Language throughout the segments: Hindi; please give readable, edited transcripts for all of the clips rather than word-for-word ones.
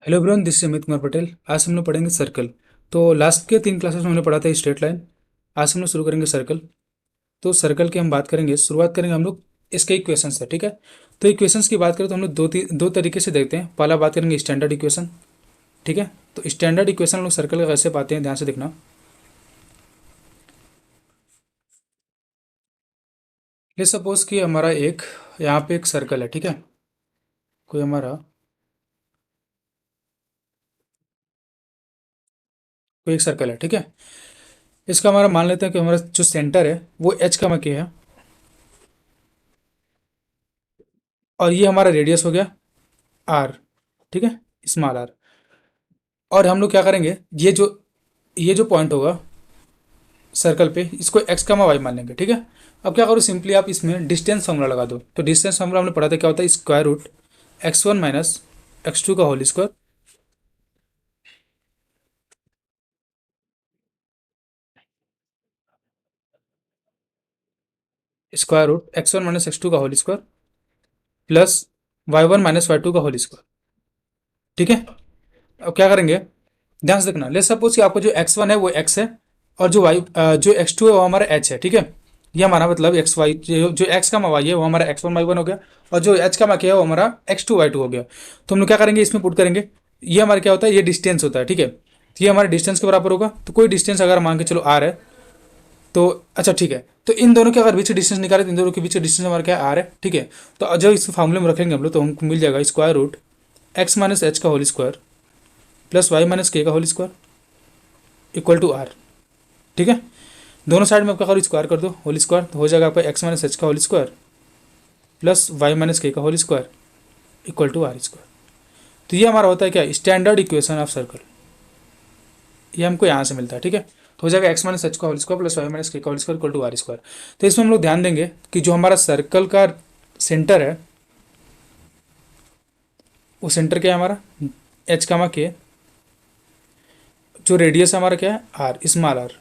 Hello everyone, this is Amit Kumar Patel. आज हम लोग पढ़ेंगे सर्कल। तो लास्ट के 3 क्लासेस में हमने पढ़ा था स्ट्रेट लाइन। आज हम लोग शुरू करेंगे सर्कल। तो सर्कल की हम बात करेंगे, शुरुआत करेंगे हम लोग इसके इक्वेशन से। ठीक है, तो इक्वेशंस की बात करें तो हम लोग दो तरीके से देखते हैं। पहला बात करेंगे स्टैंडर्ड इक्वेशन। ठीक है, तो स्टैंडर्ड इक्वेशन हम लोग सर्कल का कैसे पाते हैं, ध्यान से देखना। ले सपोज कि हमारा एक यहाँ पे एक सर्कल है। ठीक है, कोई हमारा कोई एक सर्कल है। ठीक है, इसका हमारा मान लेते हैं कि हमारा जो सेंटर है वो एच का के है, और ये हमारा रेडियस हो गया आर। ठीक है, स्मॉल आर। और हम लोग क्या करेंगे, ये जो पॉइंट होगा सर्कल पे, इसको एक्स का वाई मान लेंगे। ठीक है, अब क्या करो, सिंपली आप इसमें डिस्टेंस फॉर्मूला लगा दो। तो डिस्टेंस फॉर्मूला हमने पढ़ा था, क्या होता है, square root x1 minus x2 का whole square, square root x1 minus x2 का whole square plus y1 minus y2 का होल स्क्वायर। ठीक है, अब क्या करेंगे, ध्यान से देखना। ले सपोज कि आपको जो x1 है वो x है, और जो x2 है वो हमारा h है। ठीक है, ये हमारा मतलब एक्स वाई, जो एक्स का वाई है वो हमारा x1 y1 हो गया, और जो h का मा है वो हमारा x2 y2 हो गया। तो हम लोग क्या करेंगे, इसमें पुट करेंगे। ये हमारा क्या होता है, ये डिस्टेंस होता है। ठीक है, तो ये हमारे डिस्टेंस के बराबर होगा। तो कोई डिस्टेंस अगर मान के चलो r है, तो अच्छा ठीक है, तो इन दोनों के अगर बीच डिस्टेंस निकाले तो इन दोनों के बीच डिस्टेंस हमारा क्या आर है। ठीक है, तो जब इस फॉर्मूले में रखेंगे हम लोग तो हमको मिल जाएगा square root x minus h का whole square plus y minus k का whole square equal to r. ठीक है, दोनों साइड में आपका करो स्क्वायर कर दो, होल स्क्वायर, तो हो जाएगा आपका एक्स माइनस एच का whole square plus y minus k का whole square equal to r square. तो ये हमारा होता है क्या, स्टैंडर्ड इक्वेशन ऑफ सर्कल। ये हमको यहाँ से मिलता है। ठीक है, तो हो जाएगा एक्स माइनस एच का whole square plus y minus k का whole square equal to r square. तो इसमें हम लोग ध्यान देंगे कि जो हमारा सर्कल का सेंटर है, वो सेंटर क्या है हमारा, एच का के, जो रेडियस हमारा क्या है आर, स्मॉल आर।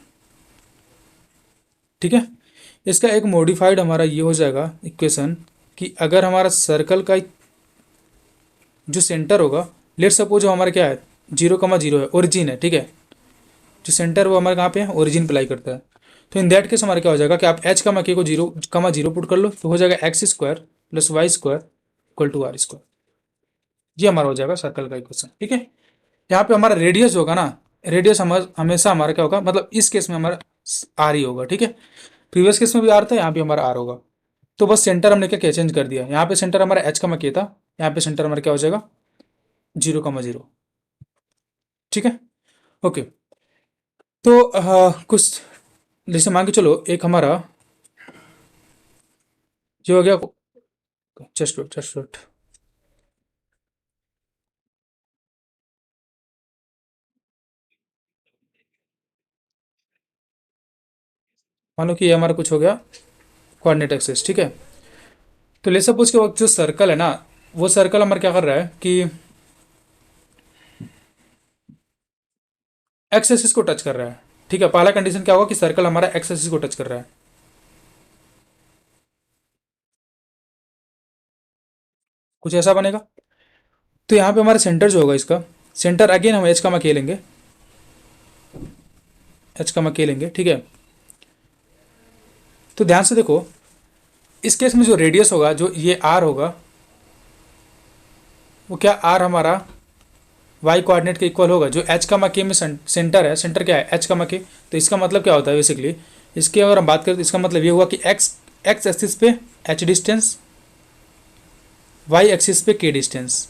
ठीक है, इसका एक मॉडिफाइड हमारा ये हो जाएगा इक्वेशन, कि अगर हमारा सर्कल का जो सेंटर होगा, लेट सपोज जो हमारा क्या है 0,0 है, ओरिजिन है। ठीक है, जो सेंटर वो हमारे कहाँ पे है, ओरिजिन पे लाई करता है। तो इन दैट केस हमारा क्या हो जाएगा कि आप एच का के को 0,0 पुट कर लो, तो हो जाएगा x square plus y square equal to r square. ये हमारा हो जाएगा सर्कल का इक्वेशन। ठीक है, यहाँ पे हमारा रेडियस होगा ना, रेडियस हमेशा हमारा क्या होगा, मतलब इस केस में हमारा आर ही होगा। ठीक है, प्रीवियस केस में भी आर था, यहाँ पे हमारा आर होगा। तो बस सेंटर हमने क्या क्या चेंज कर दिया, यहाँ पे सेंटर हमारा एच का के था, यहाँ पे सेंटर हमारा क्या हो जाएगा 0,0। ठीक है, ओके। तो कुछ जैसे मान के चलो, एक हमारा जो हो गया जस्ट मान लो कि ये हमारा कुछ हो गया कोऑर्डिनेट एक्सिस। ठीक है, तो ले सपोज के वक्त जो सर्कल है ना, वो सर्कल हमारा क्या कर रहा है कि एक्स एक्सिस को टच कर रहा है। ठीक है, पहला कंडीशन क्या होगा कि सर्कल हमारा एक्स एक्सिस को टच कर रहा है, कुछ ऐसा बनेगा। तो यहाँ पे हमारा सेंटर जो होगा, इसका सेंटर अगेन हम एच का के लेंगे, एच का के लेंगे। ठीक है, तो ध्यान से देखो, इस केस में जो रेडियस होगा, जो ये आर होगा, वो क्या आर हमारा वाई कोऑर्डिनेट के इक्वल होगा। जो एच का के में सेंटर है, सेंटर क्या है एच का के। तो इसका मतलब क्या होता है बेसिकली, इसकी अगर हम बात करें तो इसका मतलब ये हुआ कि एक्स एक्स एक्सिस पे एच डिस्टेंस, वाई एक्सिस पे के डिस्टेंस।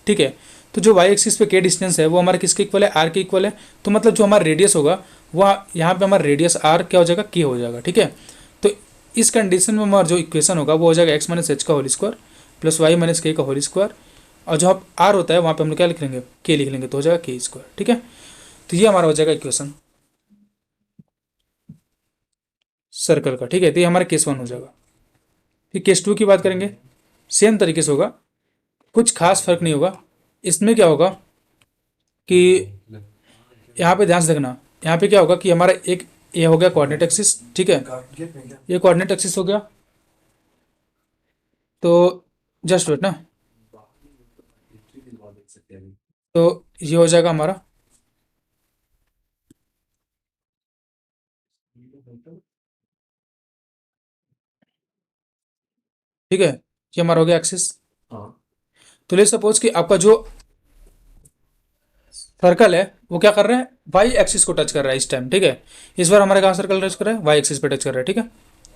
ठीक है, तो जो वाई एक्सिस पे के डिस्टेंस है वो हमारा किसके इक्वल है, आर के इक्वल है। तो मतलब जो हमारा रेडियस होगा, वह यहाँ पे हमारा रेडियस आर क्या हो जाएगा, के हो जाएगा। ठीक है, तो इस कंडीशन में हमारा जो इक्वेशन होगा वो हो जाएगा एक्स माइनस एच का whole square plus y minus k का होल स्क्वायर, और जो आर होता है वहाँ पे हम लोग क्या लिख लेंगे, के लिख लेंगे, तो हो जाएगा के स्क्वायर। ठीक है, तो ये हमारा हो जाएगा इक्वेशन सर्कल का। ठीक है, तो ये हमारा केस 1 हो जाएगा। फिर केस 2 की बात करेंगे, सेम तरीके से होगा, कुछ खास फर्क नहीं होगा। इसमें क्या होगा कि यहाँ पे ध्यान से देखना, यहाँ पे क्या होगा कि हमारा एक ये हो गया कोऑर्डिनेट एक्सिस। ठीक है, ये कोऑर्डिनेट एक्सिस हो गया। तो जस्ट वेट ना, तो ये हो जाएगा हमारा, ठीक है, ये हमारा हो गया एक्सिस। तो ले सपोज कि आपका जो सर्कल है वो क्या कर रहा है, वाई एक्सिस को टच कर रहा है इस टाइम, ठीक है। इस बार हमारा कहाँ सर्कल टच कर रहा है, वाई एक्सिस पे टच कर रहा है, ठीक है।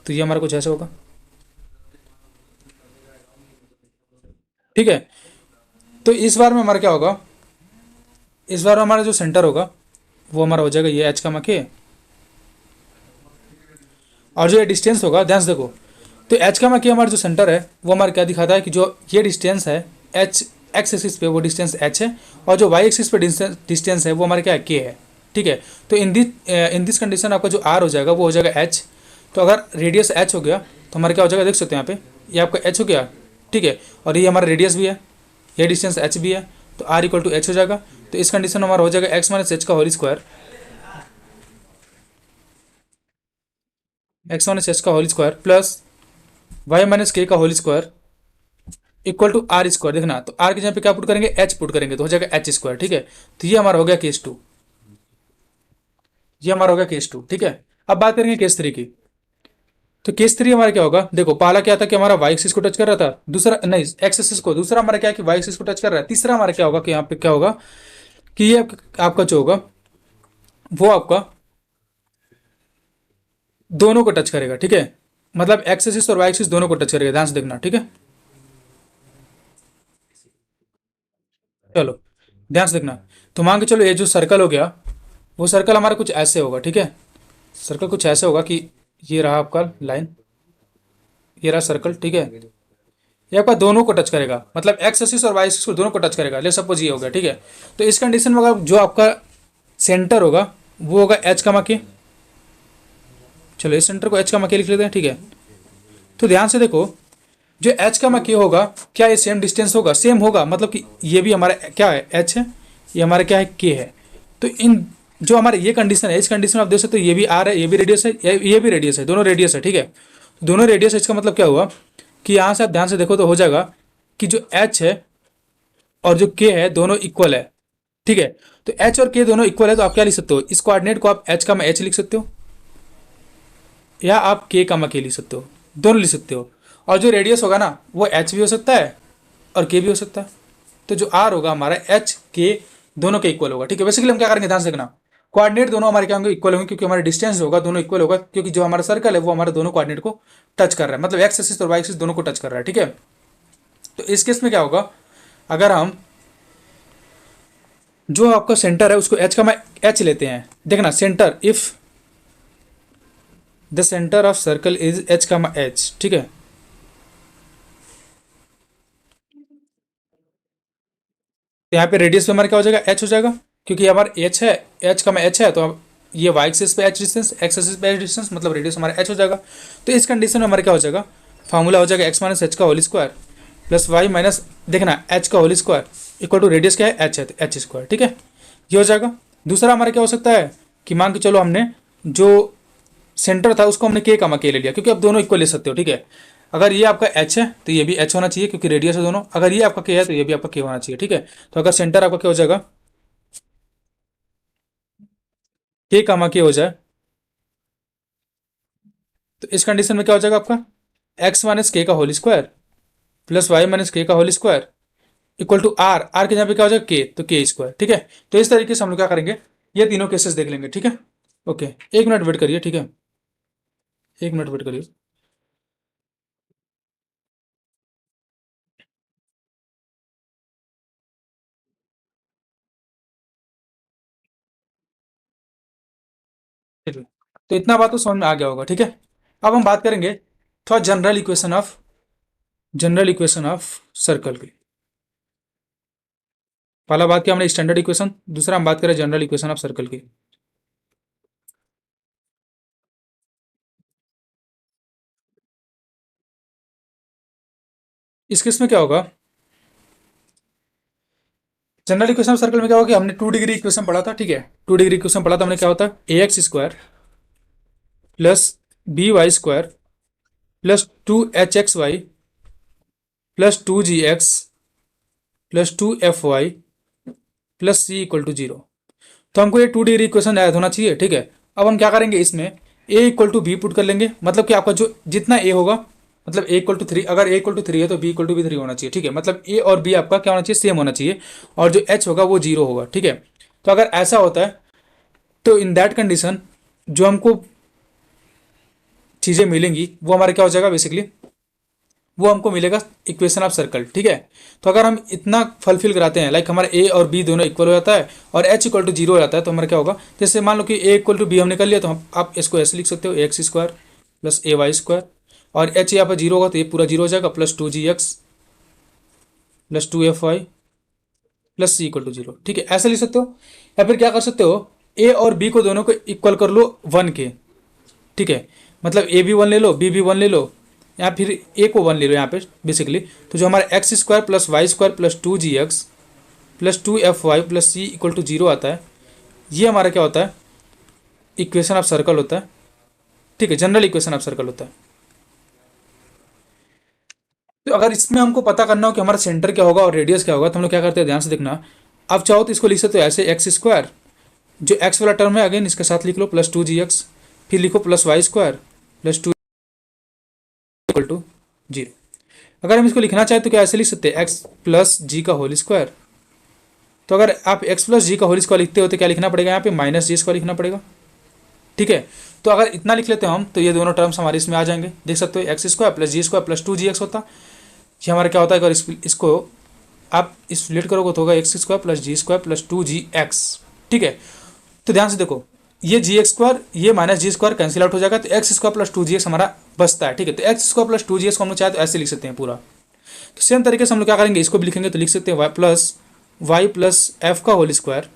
तो ये हमारा कुछ ऐसा होगा, ठीक है। तो इस बार में हमारा क्या होगा, इस बार हमारा जो सेंटर होगा वो हमारा हो जाएगा ये एच का मके, और जो ये डिस्टेंस होगा ध्यान से देखो, तो एच का मके हमारा जो सेंटर है वो हमारा क्या दिखाता है कि जो ये डिस्टेंस है एच, एक्स एक्सिस पे वो डिस्टेंस एच है, और जो वाई एक्सिस पे डिस्टेंस है वो हमारा क्या है, के है, ठीक है। तो इन दिस कंडीशन आपका जो आर हो जाएगा वो हो जाएगा एच। तो अगर रेडियस एच हो गया तो हमारा क्या हो जाएगा, देख सकते हैं यहाँ पे, ये आपका एच हो गया, ठीक है, और ये हमारा रेडियस भी है, ये डिस्टेंस एच भी है, तो आर इक्वल टू एच हो जाएगा। तो इस कंडीशन में हमारा हो जाएगा एक्स माइनस एच का whole square, x minus h का whole square plus y minus k का whole square equal to r square. देखना, तो आर के जगह पे क्या पुट करेंगे, एच पुट करेंगे, तो हो जाएगा एच स्क्वायर, ठीक है। तो ये हमारा हो गया केस टू, ये हमारा हो गया केस टू, ठीक है। अब बात करेंगे केस थ्री की। तो केस थ्री हमारा क्या होगा, देखो पहला क्या था कि हमारा वाई एक्सिस को टच कर रहा था, दूसरा नहीं एक्स एक्सिस को, दूसरा हमारा क्या है कि वाई एक्सिस को टच कर रहा है, तीसरा हमारा क्या होगा कि यहाँ पे क्या होगा कि ये आपका जो होगा वो आपका दोनों को टच करेगा, ठीक है। मतलब एक्स एक्सिस और वाई एक्सिस दोनों को टच करेगा, ध्यान से देखना, ठीक है। चलो ध्यान से देखना, तो मान के चलो ये जो सर्कल हो गया वो सर्कल हमारा कुछ ऐसे होगा, ठीक है। सर्कल कुछ ऐसे होगा कि ये रहा आपका लाइन, ये रहा सर्कल, ठीक है। ये आपका दोनों को टच करेगा, मतलब एक्स एक्सिस और वाई एक्सिस को दोनों को टच करेगा, ले सपोज ये हो गया, ठीक है। तो इस कंडीशन में अगर जो आपका सेंटर होगा वो होगा एच का के, चलो इस सेंटर को एच का के लिख लेते हैं, ठीक है। तो ध्यान से देखो, जो एच का के होगा क्या ये सेम डिस्टेंस होगा, सेम होगा, मतलब कि ये भी हमारा क्या है एच है, ये हमारा क्या है के है। तो इन जो हमारे ये कंडीशन है, इस कंडीशन में आप देख सकते हो ये भी आर है, ये भी रेडियस है, ये भी रेडियस है, दोनों रेडियस है, ठीक है। दोनों रेडियस है, इसका मतलब क्या हुआ कि यहाँ से आप ध्यान से देखो तो हो जाएगा कि जो एच है और जो के है दोनों इक्वल है, ठीक है। तो एच और के दोनों इक्वल है, तो आप क्या लिख सकते हो, इस कोऑर्डिनेट को आप एच का एच लिख सकते हो, या आप के का के लिख सकते हो, दोनों लिख सकते हो। और जो रेडियस होगा ना वो एच भी हो सकता है और के भी हो सकता है। तो जो आर होगा हमारा एच के दोनों के इक्वल होगा, ठीक है। बेसिकली हम क्या करेंगे, ध्यान से देखना, कोऑर्डिनेट दोनों हमारे क्या होंगे, इक्वल होंगे, क्योंकि हमारा डिस्टेंस होगा दोनों इक्वल होगा, क्योंकि जो हमारा सर्कल है वो हमारे दोनों कोऑर्डिनेट को टच कर रहा है, मतलब एक्स एक्सिस और वाई एक्सिस दोनों को टच कर रहा है, ठीक है। तो इस केस में क्या होगा, अगर हम जो आपका सेंटर है उसको एच का एच लेते हैं, देखना centre, if the centre of circle is H का एच, ठीक है। तो यहाँ पे रेडियस पे हमारा क्या हो जाएगा, एच हो जाएगा, क्योंकि हमारा एच है, एच का एच है, तो अब ये वाई एक्सिस पे एच डिस्टेंस, एक्स एक्सिस पे एच डिस्टेंस, मतलब रेडियस हमारा एच हो जाएगा। तो इस कंडीशन में हमारा क्या हो जाएगा, फार्मूला हो जाएगा एक्स माइनस एच का whole square plus y minus, देखना एच का whole square equal to radius क्या है एच है, तो एच स्क्वायर, ठीक है। ये हो जाएगा। दूसरा हमारा क्या हो सकता है कि मान के चलो हमने जो सेंटर था उसको हमने के का के ले लिया, क्योंकि आप दोनों इक्वल ले सकते हो, ठीक है। अगर ये आपका एच है तो ये भी एच होना चाहिए, क्योंकि रेडियस है दोनों, अगर ये आपका के है तो ये भी आपका के होना चाहिए, ठीक है। तो अगर सेंटर आपका क्या हो जाएगा, के का के हो जाए, तो इस कंडीशन में क्या हो जाएगा आपका एक्स माइनस के का whole square plus y minus k का whole square equal to r, r के जहाँ पे क्या हो जाएगा के, तो के स्क्वायर, ठीक है। तो इस तरीके से हम लोग क्या करेंगे, ये तीनों केसेस देख लेंगे, ठीक है। ओके, एक मिनट वेट करिए, ठीक है, एक मिनट वेट करिए। चलिए, तो इतना बात तो समझ में आ गया होगा, ठीक है। अब हम बात करेंगे थोड़ा जनरल इक्वेशन ऑफ सर्कल की। पहला बात किया हमने स्टैंडर्ड इक्वेशन, दूसरा हम बात करें जनरल इक्वेशन ऑफ सर्कल की। इस केस में क्या होगा, जनरल इक्वेशन ऑफ सर्कल में क्या होगा कि हमने 2 डिग्री इक्वेशन पढ़ा था, ठीक है। 2 डिग्री इक्वेशन पढ़ा था हमने, क्या होता है a x square plus b y square plus 2 hxy plus 2 gx plus 2 fy plus c equal to zero. तो हमको ये 2 डिग्री इक्वेशन याद होना चाहिए, ठीक है। अब हम क्या करेंगे, इसमें ए इक्वल टू बी पुट कर लेंगे, मतलब कि आपका जो जितना ए होगा, मतलब ए इक्वल टू 3, अगर ए इक्वल टू 3 है तो बी इक्वल टू भी 3 होना चाहिए, ठीक है। मतलब ए और बी आपका क्या होना चाहिए, सेम होना चाहिए, और जो एच होगा वो जीरो होगा, ठीक है। तो अगर ऐसा होता है तो इन दैट कंडीशन जो हमको चीज़ें मिलेंगी वो हमारा क्या हो जाएगा, बेसिकली वो हमको मिलेगा इक्वेशन ऑफ सर्कल, ठीक है। तो अगर हम इतना फुलफिल कराते हैं, लाइक हमारा ए और बी दोनों इक्वल हो जाता है और एच इक्वल टू जीरो हो जाता है, तो हमारा क्या होगा, जैसे मान लो कि ए इक्वल टू बी हमने कर लिया, तो हम आप इसको ऐसे लिख सकते हो, ए एक्स स्क्वायर प्लस ए वाई स्क्वायर, और एच यहाँ पर जीरो होगा तो ये पूरा जीरो हो जाएगा, plus 2gx plus 2fy plus c equal to zero, ठीक है। ऐसे लिख सकते हो, या फिर क्या कर सकते हो, ए और बी को दोनों को इक्वल कर लो 1 के, ठीक है। मतलब ए भी 1 ले लो, बी भी 1 ले लो, या फिर ए को 1 ले लो यहाँ पे बेसिकली। तो जो हमारा x square plus y square plus 2gx plus 2fy plus c equal to zero आता है, ये हमारा क्या होता है, इक्वेशन ऑफ सर्कल होता है, ठीक है, जनरल इक्वेशन ऑफ सर्कल होता है। तो अगर इसमें हमको पता करना हो कि हमारा सेंटर क्या होगा और रेडियस क्या होगा, तो हम लोग क्या करते हैं, ध्यान से देखना। अब चाहो तो इसको लिख सकते हो ऐसे, एक्स स्क्वायर, जो एक्स वाला टर्म है अगेन इसके साथ लिख लो प्लस 2gx, फिर लिखो plus y square plus 2 equal to zero. अगर हम इसको लिखना चाहें तो क्या ऐसे लिख सकते हैं, एक्स प्लस जी का होल स्क्वायर। तो अगर आप एक्स प्लस जी का होल स्क्वायर लिखते हो तो क्या लिखना पड़ेगा, यहाँ पे माइनस जी स्क्वायर लिखना पड़ेगा, ठीक है। तो अगर इतना लिख लेते हो हम, तो ये दोनों टर्म्स हमारे इसमें आ जाएंगे, देख सकते हो, एक्स स्क्वायर प्लस जी स्क्वायर प्लस 2gx होता, ये हमारा क्या होता है, अगर इसको आप स्प्लिट करोगे तो होगा एक्स स्क्वायर प्लस जी स्क्वायर प्लस 2gx, ठीक है। तो ध्यान से देखो, ये जी एक्स स्क्वायर ये माइनस जी स्क्वायर कैंसिल आउट हो जाएगा, तो एक्स स्क्वायर प्लस 2gx हमारा बचता है, ठीक है। तो एक्स स्क्वायर प्लस 2gx को हम लोग चाहे तो ऐसे लिख सकते हैं पूरा। तो सेम तरीके से हम लोग क्या करेंगे, इसको भी लिखेंगे तो लिख सकते हैं वाई प्लस एफ का whole square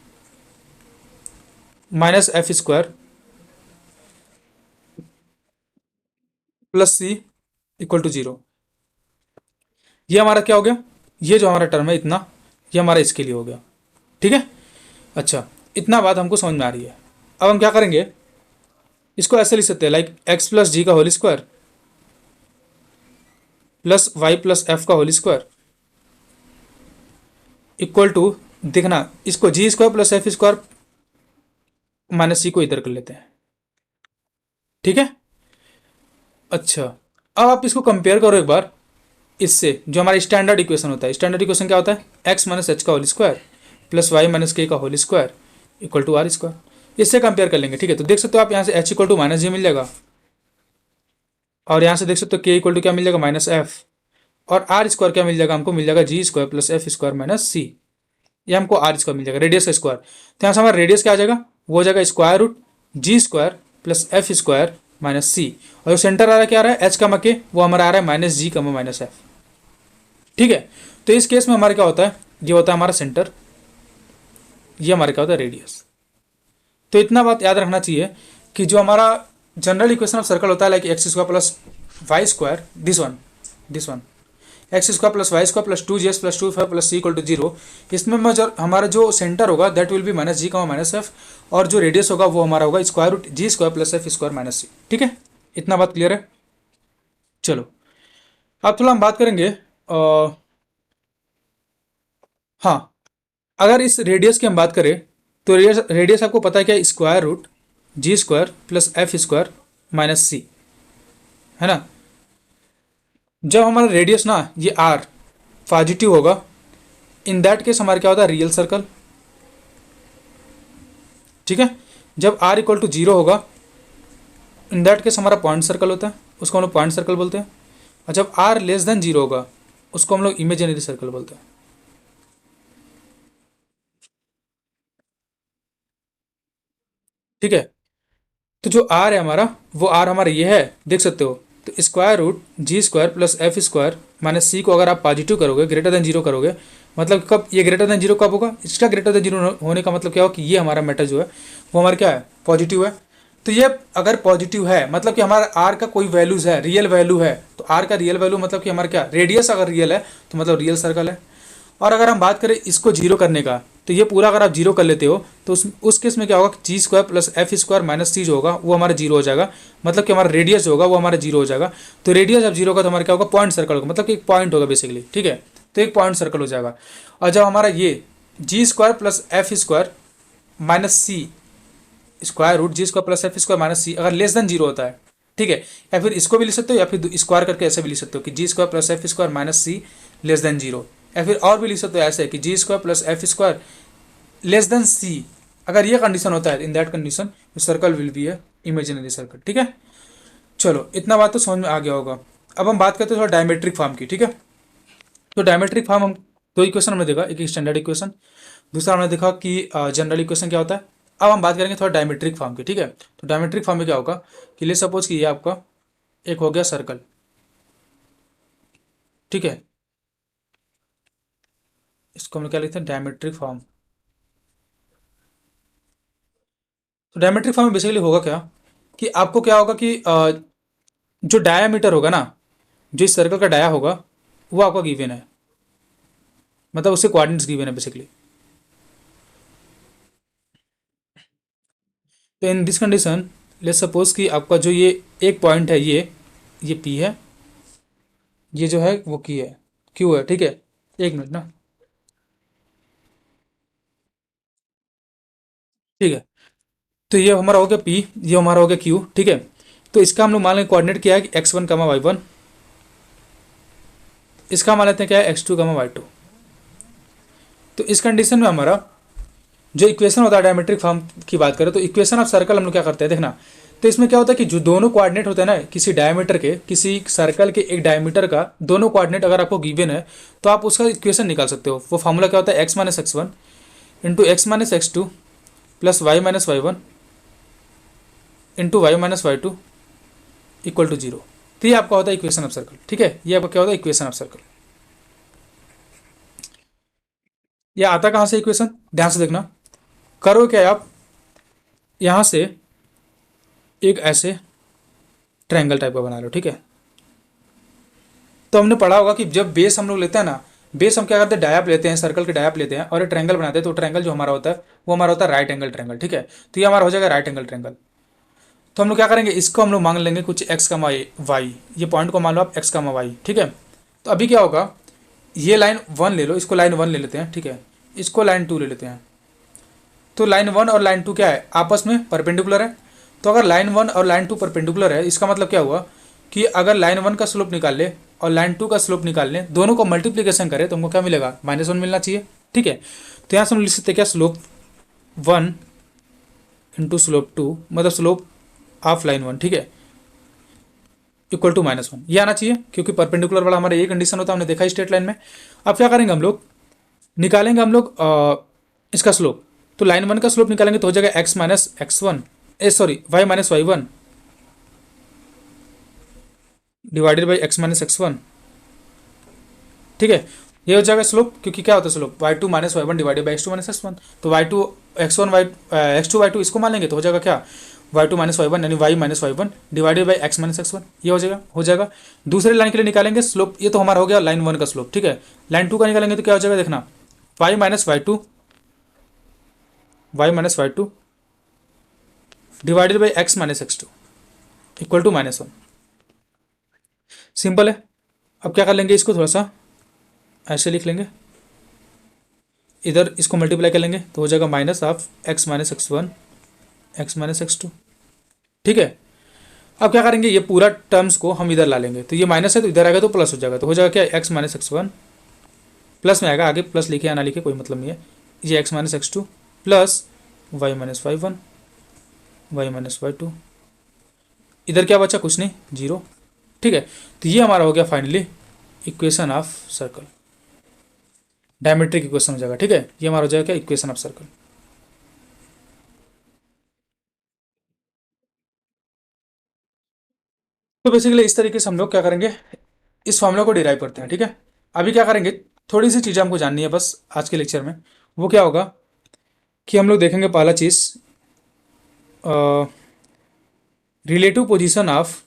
minus f square plus c equal to zero. ये हमारा क्या हो गया, ये जो हमारा टर्म है इतना, ये हमारा इसके लिए हो गया, ठीक है। अच्छा, इतना बात हमको समझ में आ रही है। अब हम क्या करेंगे, इसको ऐसे लिख सकते हैं, लाइक एक्स प्लस जी का whole square plus y plus f का होल स्क्वायर इक्वल टू, देखना इसको g square plus f square minus c को इधर कर लेते हैं, ठीक है। अच्छा, अब आप इसको कंपेयर करो एक बार इससे, जो हमारा स्टैंडर्ड इक्वेशन होता है। स्टैंडर्ड इक्वेशन क्या होता है, एक्स माइनस एच का whole square plus y minus k का whole square equal to r square. इससे कंपेयर कर लेंगे, ठीक है। तो देख सकते हो आप यहाँ से एच इक्वल टू माइनस जी मिल जाएगा, और यहाँ से देख सकते हो के इक्वल टू क्या मिल जाएगा, माइनस एफ, और आर स्क्वायर क्या मिल जाएगा, हमको मिल जाएगा g square plus f square minus c, ये हमको आर स्क्वायर मिल जाएगा, रेडियस का स्क्वायर। तो यहाँ से हमारा रेडियस क्या आ जाएगा, वो हो जाएगा square root g square plus f square minus c, और जो सेंटर आ रहा है क्या आ रहा है, एच का मके वो हमारा आ रहा है माइनस जी का माइनस एफ, ठीक है। तो इस केस में हमारा क्या होता है, ये होता है हमारा सेंटर, ये हमारा क्या होता है, रेडियस। तो इतना बात याद रखना चाहिए कि जो हमारा जनरल इक्वेशन ऑफ सर्कल होता है, like x square plus y square, this one x square plus y square plus 2gx plus 2f plus c equal to zero, इसमें हमारा जो सेंटर होगा that will be minus g का माइनस एफ, और जो रेडियस होगा वो हमारा होगा square root g square plus f square minus c, ठीक है। इतना बात क्लियर है। चलो अब थोड़ा हम बात करेंगे, हाँ, अगर इस रेडियस की हम बात करें तो रेडियस आपको पता है क्या, square root g square plus f square minus c, है ना। जब हमारा रेडियस ना ये आर पॉजिटिव होगा, इन दैट केस हमारा क्या होता है, रियल सर्कल, ठीक है। जब आर इक्वल टू जीरो होगा, इन दैट केस हमारा पॉइंट सर्कल होता है, उसको हम लोग पॉइंट सर्कल बोलते हैं। और जब आर लेस देन जीरो होगा, उसको हम लोग इमेजिनरी सर्कल बोलते हैं, ठीक है। तो जो आर है हमारा, वो आर हमारा ये है, देख सकते हो। तो square root g square plus f square minus c को अगर आप पॉजिटिव करोगे, ग्रेटर देन जीरो करोगे, मतलब कब ये ग्रेटर देन जीरो कब होगा, इसका ग्रेटर देन जीरो होने का मतलब क्या होगा कि ये हमारा मैटर जो है वो हमारा क्या है, पॉजिटिव है। तो ये अगर पॉजिटिव है मतलब कि हमारा आर का कोई वैल्यूज है, रियल वैल्यू है, तो आर का रियल वैल्यू मतलब कि हमारा क्या, रेडियस अगर रियल है तो मतलब रियल सर्कल है। और अगर हम बात करें इसको जीरो करने का, तो ये पूरा अगर आप जीरो कर लेते हो तो उस केस में क्या होगा, g square plus f square minus c जो होगा वो हमारा जीरो हो जाएगा, मतलब कि हमारा रेडियस जो होगा वो हमारा जीरो हो जाएगा। तो रेडियस जब जीरो होगा तो हमारा क्या होगा, पॉइंट सर्कल होगा, मतलब कि एक पॉइंट होगा बेसिकली, ठीक है। तो एक पॉइंट सर्कल हो जाएगा। और जब हमारा ये g square plus f square minus c square root g square plus f square minus c अगर लेस देन जीरो होता है, ठीक है, या फिर इसको भी लिख सकते हो या फिर स्क्वायर करके ऐसे भी लिख सकते हो कि g square plus f square minus c less than zero, या फिर और भी लिख सकते हो ऐसे कि g square plus f square less than c. अगर ये कंडीशन होता है, in that condition circle will be a imaginary circle. ठीक है, चलो इतना बात तो समझ में आ गया होगा। अब हम बात करते हैं थोड़ा डायमेट्रिक फॉर्म की। ठीक है, तो डायमेट्रिक फॉर्म हम दो इक्वेशन हमने देखा, एक स्टैंडर्ड इक्वेशन, दूसरा हमने देखा कि जनरल इक्वेशन क्या होता है। अब हम बात करेंगे थोड़ा डायमेट्रिक फॉर्म की। ठीक है, तो डायमेट्रिक फॉर्म में क्या होगा कि ले सपोज कि ये आपका एक हो गया सर्कल, ठीक है, इसको हम क्या लिखते हैं डायमेट्रिक फॉर्म। तो डायमेट्रिक फॉर्म में बेसिकली होगा क्या कि आपको क्या होगा कि जो डायामीटर होगा ना, जो इस सर्कल का डाया होगा वो आपका गिवन है, मतलब उससे कोऑर्डिनेट्स गिवन है बेसिकली। तो in this condition let's suppose कि आपका जो ये एक पॉइंट है, ये पी है, ये जो है वो की है क्यू है। ठीक है, एक मिनट ना, ठीक है, तो ये हमारा हो गया पी, ये हमारा हो गया क्यू। ठीक है, तो इसका हम लोग मान लें कोऑर्डिनेट क्या है कि x one comma y one, इसका मान लेते हैं क्या है x two comma y two. तो इस कंडीशन में हमारा जो इक्वेशन होता है डायमेट्रिक फॉर्म की बात करें तो इक्वेशन ऑफ सर्कल हम लोग क्या करते हैं देखना। तो इसमें क्या होता है कि जो दोनों कोऑर्डिनेट होते हैं ना किसी डायमीटर के, किसी सर्कल के एक डायमीटर का दोनों कोऑर्डिनेट अगर आपको गिवन है तो आप उसका इक्वेशन निकाल सकते हो। वो फार्मूला क्या होता है x minus x one into x minus x two plus y minus y one into y minus y two equal to zero. तो ये आपका होता है इक्वेशन ऑफ सर्कल। ठीक है, ये आपका क्या होता है इक्वेशन ऑफ सर्कल। ये आता कहाँ से इक्वेशन, ध्यान से देखना। करो क्या आप यहाँ से एक ऐसे ट्रायंगल टाइप का बना लो। ठीक है, तो हमने पढ़ा होगा कि जब बेस हम लोग लेते हैं ना, बेस हम क्या करते हैं डायप लेते हैं, सर्कल के डायप लेते हैं और एक ट्रायंगल बनाते हैं। तो ट्रायंगल जो हमारा होता है वो हमारा होता है राइट एंगल ट्रायंगल। ठीक है, तो ये हमारा हो जाएगा राइट एंगल ट्रायंगल। तो हम लोग क्या करेंगे, इसको हम लोग मान लेंगे कुछ एक्स का वाई, ये पॉइंट को मान लो आप एक्स का वाई। ठीक है, तो अभी क्या होगा, ये लाइन वन ले लो, इसको लाइन वन ले लेते हैं। ठीक है, इसको लाइन टू ले लेते हैं। तो लाइन वन और लाइन टू क्या है आपस में परपेंडिकुलर है। तो अगर लाइन वन और लाइन टू परपेंडिकुलर है इसका मतलब क्या हुआ कि अगर लाइन वन का स्लोप निकाल ले और लाइन टू का स्लोप निकाल लें, दोनों को मल्टीप्लीकेशन करें तो हमको क्या मिलेगा माइनस वन मिलना चाहिए। ठीक है, तो यहाँ से हम लिख सकते हैं क्या slope one into slope two, मतलब स्लोप ऑफ लाइन वन, ठीक है, इक्वल टू माइनस वन, ये आना चाहिए क्योंकि परपेंडिकुलर वाला हमारा ये कंडीशन होता है, हमने देखा स्ट्रेट लाइन में। अब क्या करेंगे हम लोग, निकालेंगे हम लोग इसका स्लोप। तो लाइन वन का स्लोप निकालेंगे तो हो जाएगा x minus x one, sorry y minus y one divided by x minus x one. ठीक है, ये हो जाएगा स्लोप, क्योंकि क्या होता है slope y two minus y one divided by x two minus x one. तो y two x one y x two y two इसको मान लेंगे तो हो जाएगा क्या y two minus y one यानी y minus y one divided by x minus x one, ये हो जाएगा। दूसरे लाइन के लिए निकालेंगे स्लोप, ये तो हमारा हो गया लाइन वन का स्लोप। ठीक है, लाइन टू का निकालेंगे तो क्या हो जाएगा देखना, y minus y two divided by x minus x two equal to minus one. Simple है। अब क्या कर लेंगे, इसको थोड़ा सा ऐसे लिख लेंगे, इधर इसको मल्टीप्लाई कर लेंगे तो हो जाएगा minus of x minus x one x minus x two. ठीक है, अब क्या करेंगे, ये पूरा टर्म्स को हम इधर ला लेंगे, तो ये माइनस है तो इधर आएगा तो प्लस हो जाएगा, तो हो जाएगा क्या x minus x one plus में आएगा, आगे प्लस लिखे या ना लिखे कोई मतलब नहीं है, ये x minus x two plus y minus y one y minus y two, इधर क्या बचा कुछ नहीं जीरो। ठीक है, तो ये हमारा हो गया finally equation of circle, diametric equation हो जाएगा। ठीक है, ये हमारा हो जाएगा क्या इक्वेशन ऑफ सर्कल। तो बेसिकली इस तरीके से हम लोग क्या करेंगे, इस फॉर्मूला को डिराइव करते हैं। ठीक है, अभी क्या करेंगे, थोड़ी सी चीज़ें हमको जाननी है बस आज के लेक्चर में। वो क्या होगा कि हम लोग देखेंगे पहला चीज़ relative position of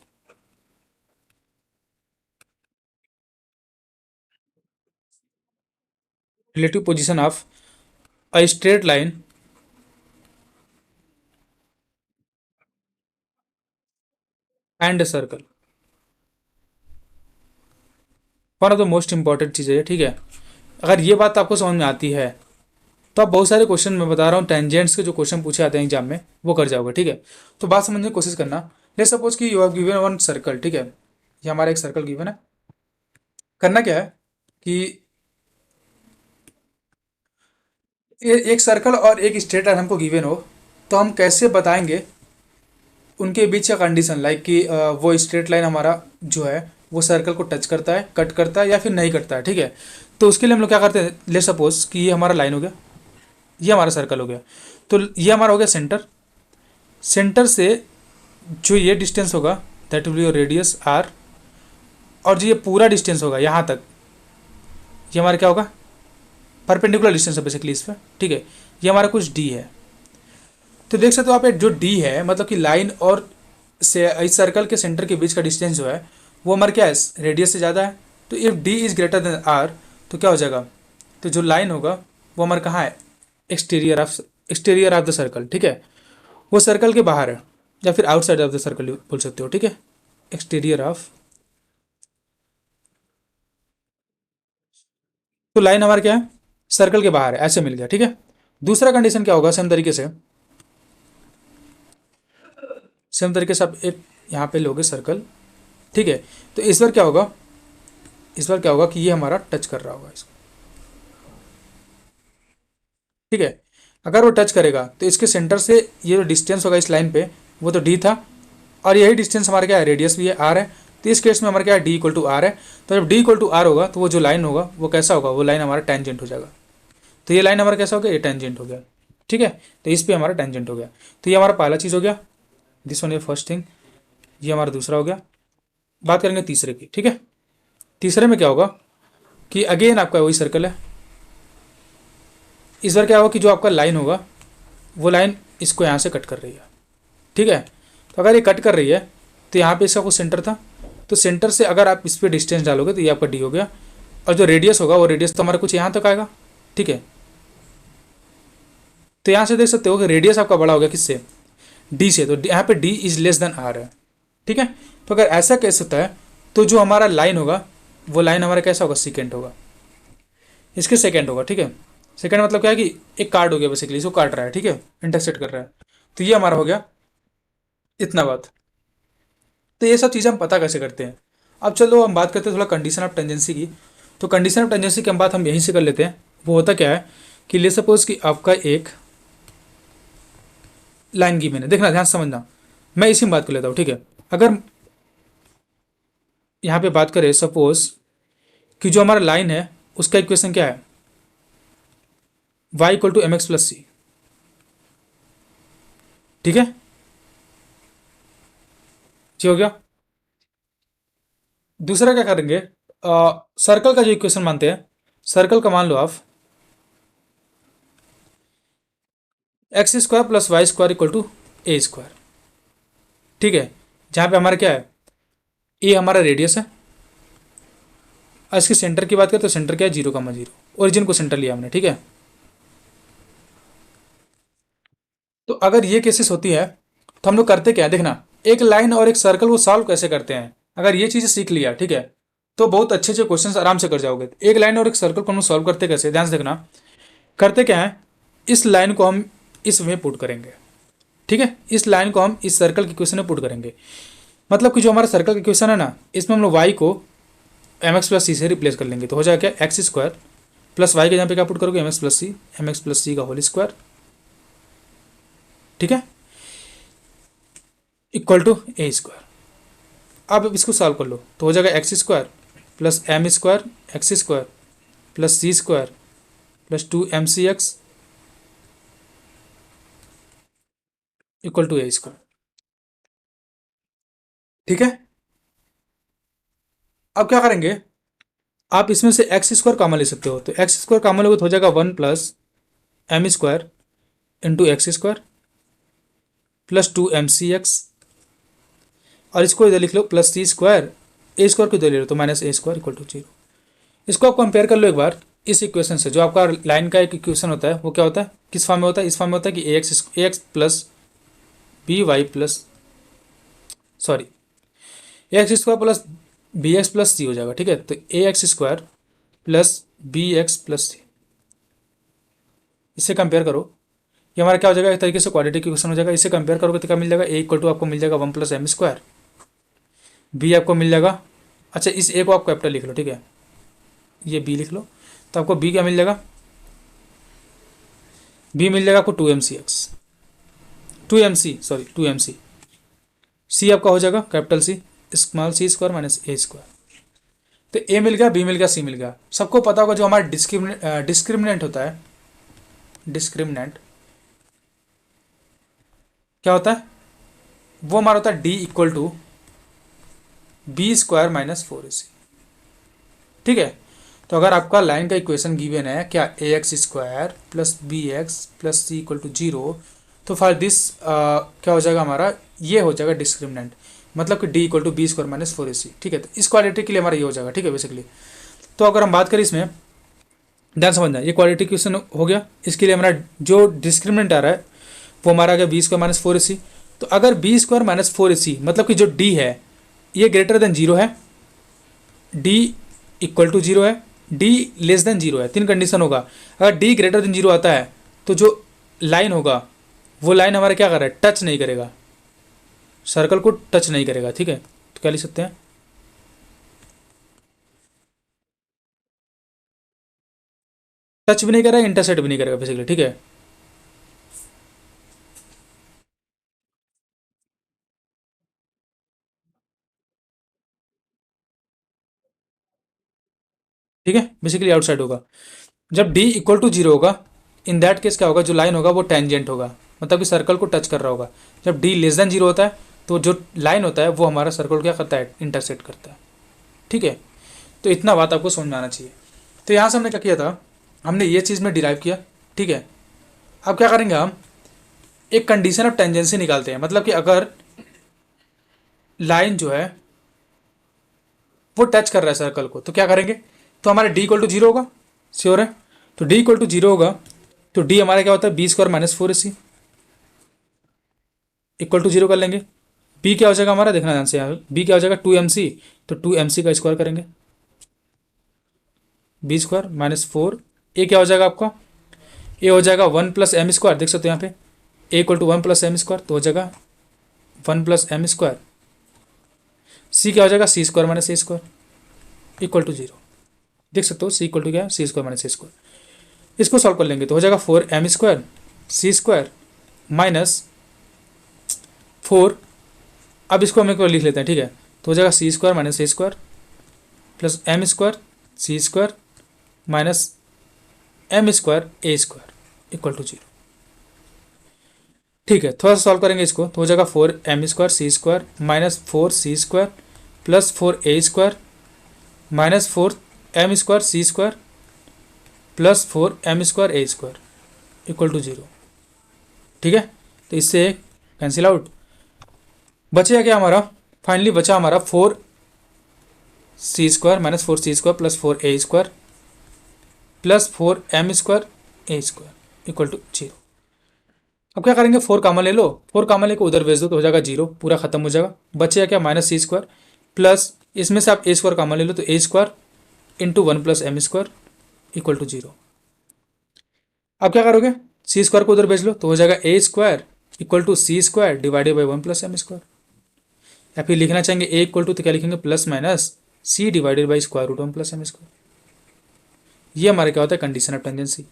relative position of a straight line and circle. One of the most important चीज़ है, ठीक है। अगर ये बात आपको समझ में आती है तो आप बहुत सारे क्वेश्चन मैं बता रहा हूँ टेंजेंट्स के जो क्वेश्चन पूछे आते हैं एग्जाम में वो कर जाओगे, ठीक है। तो बात समझने की कोशिश करना। लेट्स सपोज कि you have given one circle, ठीक है, ये हमारा एक सर्कल गिवन है। करना क्या है कि एक सर्कल और एक स्ट्रेट लाइन हमको गिवन हो, तो हम कैसे बताएंगे उनके बीच का कंडीशन, लाइक कि वो स्ट्रेट लाइन हमारा जो है वो सर्कल को टच करता है, कट करता है या फिर नहीं करता है, ठीक है। तो उसके लिए हम लोग क्या करते हैं, ले सपोज कि ये हमारा लाइन हो गया, ये हमारा सर्कल हो गया, तो ये हमारा हो गया सेंटर। सेंटर से जो ये डिस्टेंस होगा that will be your radius r, और जो ये पूरा डिस्टेंस होगा यहाँ तक, ये हमारा क्या होगा, परपेंडिकुलर डिस्टेंस है बेसिकली इस पर, ठीक है। ये हमारा कुछ डी है। तो देख सकते हो आप, एक जो डी है मतलब कि लाइन और से इस सर्कल के सेंटर के बीच का डिस्टेंस जो है वो हमारा क्या है, रेडियस से ज़्यादा है। तो if d is greater than r, तो क्या हो जाएगा, तो जो लाइन होगा वो हमारा कहाँ है, एक्सटीरियर ऑफ द सर्कल, ठीक है। वो सर्कल के बाहर है या फिर आउटसाइड ऑफ द सर्कल बोल सकते हो, ठीक है, एक्सटीरियर ऑफ। तो लाइन हमारा क्या है, सर्कल के बाहर है, ऐसे मिल गया, ठीक है। दूसरा कंडीशन क्या होगा, सेम तरीके से आप एक यहाँ पे लोगे सर्कल, ठीक है। तो इस बार क्या होगा, इस बार क्या होगा कि ये हमारा टच कर रहा होगा इसको, ठीक है। अगर वो टच करेगा तो इसके सेंटर से ये जो डिस्टेंस होगा इस लाइन पे वो तो डी था, और यही डिस्टेंस हमारा क्या है, रेडियस भी है, आर है। तो इस केस में हमारा क्या है, डी इक्वल टू आर है। तो जब डी इक्वल टू आर होगा तो वो जो लाइन होगा वो कैसा होगा, वो लाइन हमारा टेंजेंट हो जाएगा। तो ये लाइन हमारा कैसा हो गया, ये टेंजेंट हो गया, ठीक है। तो इस पर हमारा टेंजेंट हो गया। तो ये हमारा पहला चीज़ हो गया, दिस वन ये फर्स्ट थिंग। ये हमारा दूसरा हो गया। बात करेंगे तीसरे की, ठीक है। तीसरे में क्या होगा कि अगेन आपका वही सर्कल है। इस बार क्या होगा कि जो आपका लाइन होगा वो लाइन इसको यहाँ से कट कर रही है, ठीक है। तो अगर ये कट कर रही है तो यहाँ पे इसका कुछ सेंटर था, तो सेंटर से अगर आप इस पर डिस्टेंस डालोगे तो ये आपका डी हो गया, और जो रेडियस होगा वो रेडियस तो हमारा कुछ यहाँ तक आएगा, ठीक है। तो यहाँ से देख सकते हो कि रेडियस आपका बड़ा हो गया किससे, डी से। तो यहाँ पे d is less than r है, ठीक है। तो अगर ऐसा केस होता है तो जो हमारा लाइन होगा वो लाइन हमारा कैसा होगा, सेकेंड होगा, इसके सेकेंड होगा, ठीक है। सेकेंड मतलब क्या है कि एक कार्ड हो गया बेसिकली, इसको काट रहा है, ठीक है, इंटरसेक्ट कर रहा है। तो ये हमारा हो गया इतना बात। तो ये सब चीज़ें हम पता कैसे करते हैं। अब चलो हम बात करते हैं थोड़ा कंडीशन ऑफ टेंजेंसी की। तो कंडीशन ऑफ टेंजेंसी की हम बात हम यहीं से कर लेते हैं। वो होता क्या है कि ले सपोज कि आपका एक लाइन गिवन है, देखना ध्यान से समझना, मैं इसी में बात कर लेता हूँ, ठीक है। अगर यहाँ पे बात करें सपोज कि जो हमारा लाइन है उसका इक्वेशन क्या है, y equal to m x plus c, ठीक है, जी हो गया। दूसरा क्या करेंगे, सर्कल का जो इक्वेशन मानते हैं, सर्कल का मान लो आप x square plus y square equal to a square, ठीक है। जहाँ पे हमारा क्या है, ए हमारा रेडियस है, और इसके सेंटर की बात करें तो सेंटर क्या है, 0,0, ओरिजिन को सेंटर लिया हमने, ठीक है। तो अगर ये केसेस होती है तो हम लोग करते क्या है, देखना, एक लाइन और एक सर्कल को सॉल्व कैसे करते हैं। अगर ये चीज़ें सीख लिया, ठीक है, तो बहुत अच्छे अच्छे क्वेश्चन आराम से कर जाओगे। एक लाइन और एक सर्कल को हम सॉल्व करते कैसे, ध्यान से देखना। करते क्या है, इस लाइन को हम इस में पुट करेंगे, ठीक है, इस लाइन को हम इस सर्कल के इक्वेशन में पुट करेंगे। मतलब कि जो हमारा सर्कल का इक्वेशन है ना, इसमें हम लोग वाई को एम एक्स प्लस सी से रिप्लेस कर लेंगे। तो हो जाएगा क्या, एक्स स्क्वायर प्लस वाई के यहाँ पे क्या पुट करोगे, एम एक्स प्लस सी का होल स्क्वायर, ठीक है, इक्वल टू ए स्क्वायर। अब इसको सॉल्व कर लो तो हो जाएगा x square plus m square x square plus c square plus 2mcx equal to a square, ठीक है। अब क्या करेंगे, आप इसमें से एक्स स्क्वायर कॉमन ले सकते हो। तो एक्स स्क्वायर कॉमन लोगे तो हो जाएगा 1 plus m square into x square plus 2mcx, और इसको इधर लिख लो plus c square, a square को इधर ले लो तो minus A square equal to 0। इसको आप कंपेयर कर लो एक बार इस इक्वेशन से। जो आपका लाइन का एक इक्वेशन होता है वो क्या होता है, किस फॉर्म में होता है, इस फॉर्म में होता है कि a x plus b y plus sorry a x square plus b x plus c हो जाएगा, ठीक है। तो a x square plus b x plus c, इससे कंपेयर करो, ये हमारा क्या हो जाएगा, एक तरीके से क्वाड्रेटिक इक्वेशन हो जाएगा। इससे कंपेयर करोगे तो क्या मिल जाएगा, ए इक्वल टू आपको मिल जाएगा 1 प्लस एम स्क्वायर, बी आपको मिल जाएगा, अच्छा इस ए को आप कैपिटल लिख लो, ठीक है, ये बी लिख लो, तो आपको बी क्या मिल जाएगा, बी मिल जाएगा आपको 2mcx, 2mc सॉरी 2mc, सी आपका हो जाएगा capital C small C square minus ए स्क्वायर। तो ए मिल गया, बी मिल गया, सी मिल गया। सबको पता होगा जो हमारा डिस्क्रिमिनेंट होता है, डिस्क्रिमिनेंट क्या होता है, वो हमारा होता है d equal to b square minus 4ac, ठीक है। तो अगर आपका लाइन का इक्वेशन गिवन है क्या, a x square plus b x plus c equal to 0, तो फॉर दिस क्या हो जाएगा हमारा, ये हो जाएगा डिस्क्रिमिनेंट, मतलब कि d equal to b square minus 4ac, ठीक है। तो इस क्वालिटी के लिए हमारा ये हो जाएगा, ठीक है बेसिकली। तो अगर हम बात करें इसमें, ध्यान समझना, ये क्वालिटी क्वेश्चन हो गया। इसके लिए हमारा जो डिस्क्रिमिनेंट आ रहा है वो हमारा आ गया बी स्क्वायर माइनस 4ac। तो अगर बी स्क्वायर माइनस 4ac मतलब कि जो डी है ये ग्रेटर देन 0 है, डी इक्वल टू 0 है, डी लेस देन 0 है, तीन कंडीशन होगा। अगर डी ग्रेटर देन 0 आता है तो जो लाइन होगा वो लाइन हमारा क्या कर रहा है, टच नहीं करेगा, सर्कल को टच नहीं करेगा, ठीक है। तो क्या लिख सकते हैं, टच भी नहीं करेगा, इंटरसेक्ट भी नहीं करेगा बेसिकली, ठीक है। ठीक है, बेसिकली आउटसाइड होगा। जब डी इक्वल टू 0 होगा, इन दैट केस क्या होगा, जो लाइन होगा वो टेंजेंट होगा, मतलब कि सर्कल को टच कर रहा होगा। जब डी लेस देन 0 होता है तो जो लाइन होता है वो हमारा सर्कल को क्या करता है, इंटरसेक्ट करता है, ठीक है। तो इतना बात आपको समझ में आना चाहिए। तो यहाँ से हमने क्या किया था, हमने ये चीज़ में डिराइव किया, ठीक है। अब क्या करेंगे, हम एक कंडीशन ऑफ टेंजेंसी निकालते हैं, मतलब कि अगर लाइन जो है वो टच कर रहा है सर्कल को तो क्या करेंगे, तो हमारा डी इक्वल टू 0 होगा, श्योर है। तो डी इक्वल टू 0 होगा तो डी हमारा क्या होता है, b square minus 4ac equal to 0 कर लेंगे। बी क्या हो जाएगा हमारा, देखना ध्यान से, यहाँ बी क्या हो जाएगा 2mc, तो 2mc का स्क्वायर करेंगे, बी स्क्वायर माइनस 4, ए क्या हो जाएगा आपका, ए हो जाएगा 1 प्लस एम स्क्वायर, देख सकते हो यहाँ पे a equal to 1 plus m square, तो हो जाएगा 1 प्लस एम स्क्वायर। सी क्या हो जाएगा, सी square minus A square equal to 0, देख सकते हो सी इक्वल टू क्या है, सी स्क्वायर माइनस ए स्क्वायर। इसको सॉल्व कर लेंगे तो हो जाएगा 4m square c square minus 4, अब इसको हम एक बार लिख लेते हैं, ठीक है। तो हो जाएगा सी square minus A square plus m square c square minus m square a square equal to 0, ठीक है। थोड़ा सा सॉल्व करेंगे इसको तो हो जाएगा 4m square c square minus 4c square plus 4a square minus 4m square c square plus 4m square a square equal to 0, ठीक है। तो इससे कैंसिल आउट, बचेगा क्या हमारा, फाइनली बचा हमारा 4c square minus 4c square plus 4a square plus 4m square a square equal to 0। अब क्या करेंगे, 4 कॉमन ले लो, 4 कॉमन लेकर उधर भेज दो तो हो जाएगा 0, पूरा खत्म हो जाएगा। बचेगा क्या, माइनस सी स्क्वायर प्लस इसमें से आप ए स्क्वायर कॉमन ले लो तो a square into 1 plus m square equal to 0। अब क्या करोगे, सी स्क्वायर को उधर भेज लो तो हो जाएगा a square equal to c square divided by 1 plus m square, या फिर लिखना चाहेंगे ए इक्वल टू तो क्या लिखेंगे, plus minus c divided by square root 1 plus m square. ये हमारे क्या होता है, कंडीशन ऑफ टेंजेंसी।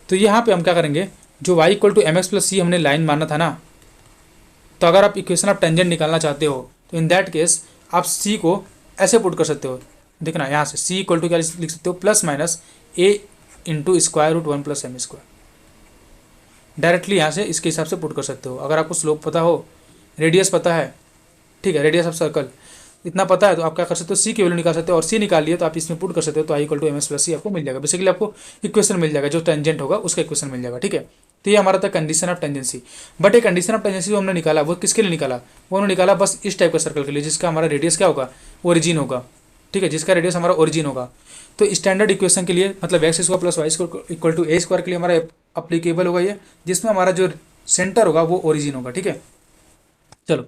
तो यहाँ पे हम क्या करेंगे, जो y equal to m x plus c हमने लाइन माना था ना, तो अगर आप इक्वेशन ऑफ टेंजेंट निकालना चाहते हो तो इन दैट केस आप c को ऐसे पुट कर सकते हो, देखना यहाँ से c इक्वल टू क्या लिख सकते हो, plus minus a into square root 1 plus m square, directly यहाँ से इसके हिसाब से पुट कर सकते हो। अगर आपको स्लोप पता हो, रेडियस पता है, ठीक है, रेडियस ऑफ सर्कल इतना पता है तो आप क्या कर सकते हो, सी की वैल्यू निकाल सकते हो, और सी निकाल लिए तो आप इसमें पुट कर सकते हो, तो y equal to m S plus c आपको मिल जाएगा। बेसिकली आपको इक्वेशन मिल जाएगा, जो टेंजेंट होगा उसका इक्वेशन मिल जाएगा, ठीक है। तो ये हमारा था कंडीशन ऑफ टेंजेंसी। बट ये कंडीशन ऑफ टेंजेंसी जो हमने निकाला वो किसके लिए निकाला, वो हमने निकाला बस इस टाइप का सर्कल के लिए जिसका हमारा रेडियस क्या होगा, ओरिजिन होगा, ठीक है, जिसका रेडियस हमारा ओरिजिन होगा। तो स्टैंडर्ड इक्वेशन के लिए मतलब x square plus y square equal to a square के लिए हमारा अप्लीकेबल होगा ये, जिसमें हमारा जो सेंटर होगा वो ओरिजिन होगा, ठीक है। चलो,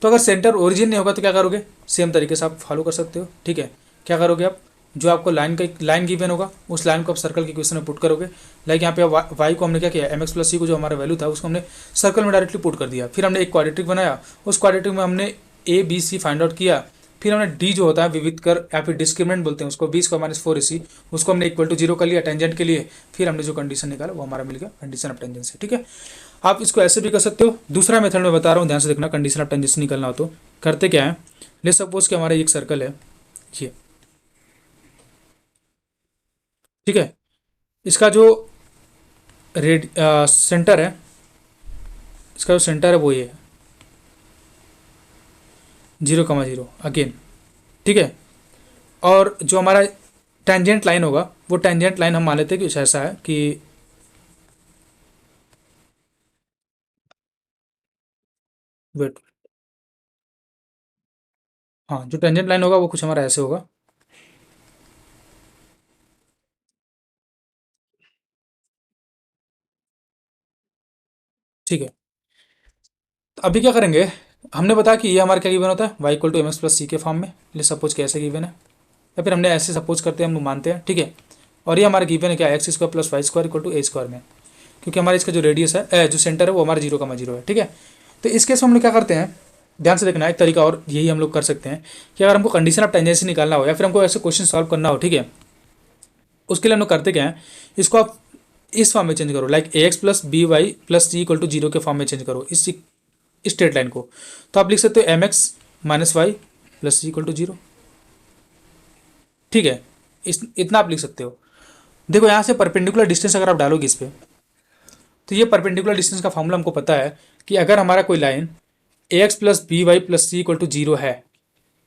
तो अगर सेंटर ओरिजिन नहीं होगा तो क्या करोगे, सेम तरीके से आप फॉलो कर सकते हो, ठीक है। क्या करोगे आप, जो आपको लाइन का लाइन गिवन होगा उस लाइन को आप सर्कल के इक्वेशन में पुट करोगे। लाइक यहाँ पे वाई को हमने क्या किया, एम एक्स प्लस सी को जो हमारा वैल्यू था उसको हमने सर्कल में डायरेक्टली पुट कर दिया। फिर हमने एक क्वाड्रेटिक बनाया, उस क्वाड्रेटिक में हमने a b c find out किया। फिर हमने डी जो होता है विविध कर या फिर डिस्क्रिमिनेंट बोलते हैं उसको, बी स्क्वायर माइनस 4ac, उसको हमने इक्वल टू 0 कर लिया टेंजेंट के लिए। फिर हमने जो कंडीशन निकाला वो हमारा मिल गया कंडीशन ऑफ टेंजेंसी। ठीक है, आप इसको ऐसे भी कर सकते हो। दूसरा मेथड में बता रहा हूँ, ध्यान से देखना। कंडीशन ऑफ टेंजेंसी निकलना हो तो करते क्या है, ले सपोज कि हमारा एक सर्कल है ये, ठीक है। इसका जो सेंटर है, इसका जो सेंटर है वो ये है 0,0 अगेन, ठीक है। और जो हमारा टेंजेंट लाइन होगा वो टेंजेंट लाइन हम मान लेते हैं कि कुछ ऐसा है कि वेट, हाँ जो टेंजेंट लाइन होगा वो कुछ हमारा ऐसे होगा, ठीक है। तो अभी क्या करेंगे, हमने बताया कि ये हमारा क्या गिवन होता है, y equal to m x plus c के फॉर्म में। ले सपोज कि ऐसे गिवन है, या फिर हमने ऐसे सपोज करते हैं, हम लोग मानते हैं, ठीक है। और ये हमारा गिवन है क्या, x square plus y square equal to a square में, क्योंकि हमारे इसका जो रेडियस है जो सेंटर है वो हमारा 0,0 है, ठीक है। तो इस केस में हम लोग क्या करते हैं, ध्यान से देखना, एक तरीका और यही हम लोग कर सकते हैं कि अगर हमको कंडीशन ऑफ टेंजेंसी निकालना हो या फिर हमको ऐसे क्वेश्चन सॉल्व करना हो, ठीक है, उसके लिए हम लोग करते क्या है, इसको आप इस फॉर्म में चेंज करो, like a x plus b y plus c equal to 0 के फॉर्म में चेंज करो इस स्ट्रेट लाइन को। तो आप लिख सकते हो m x minus y plus c equal to 0, ठीक है। इतना आप लिख सकते हो। देखो यहाँ से परपेंडिकुलर डिस्टेंस अगर आप डालोगे इस पर, तो ये परपेंडिकुलर डिस्टेंस का फॉर्मूला हमको पता है कि अगर हमारा कोई line a x plus b y plus c equal to 0 है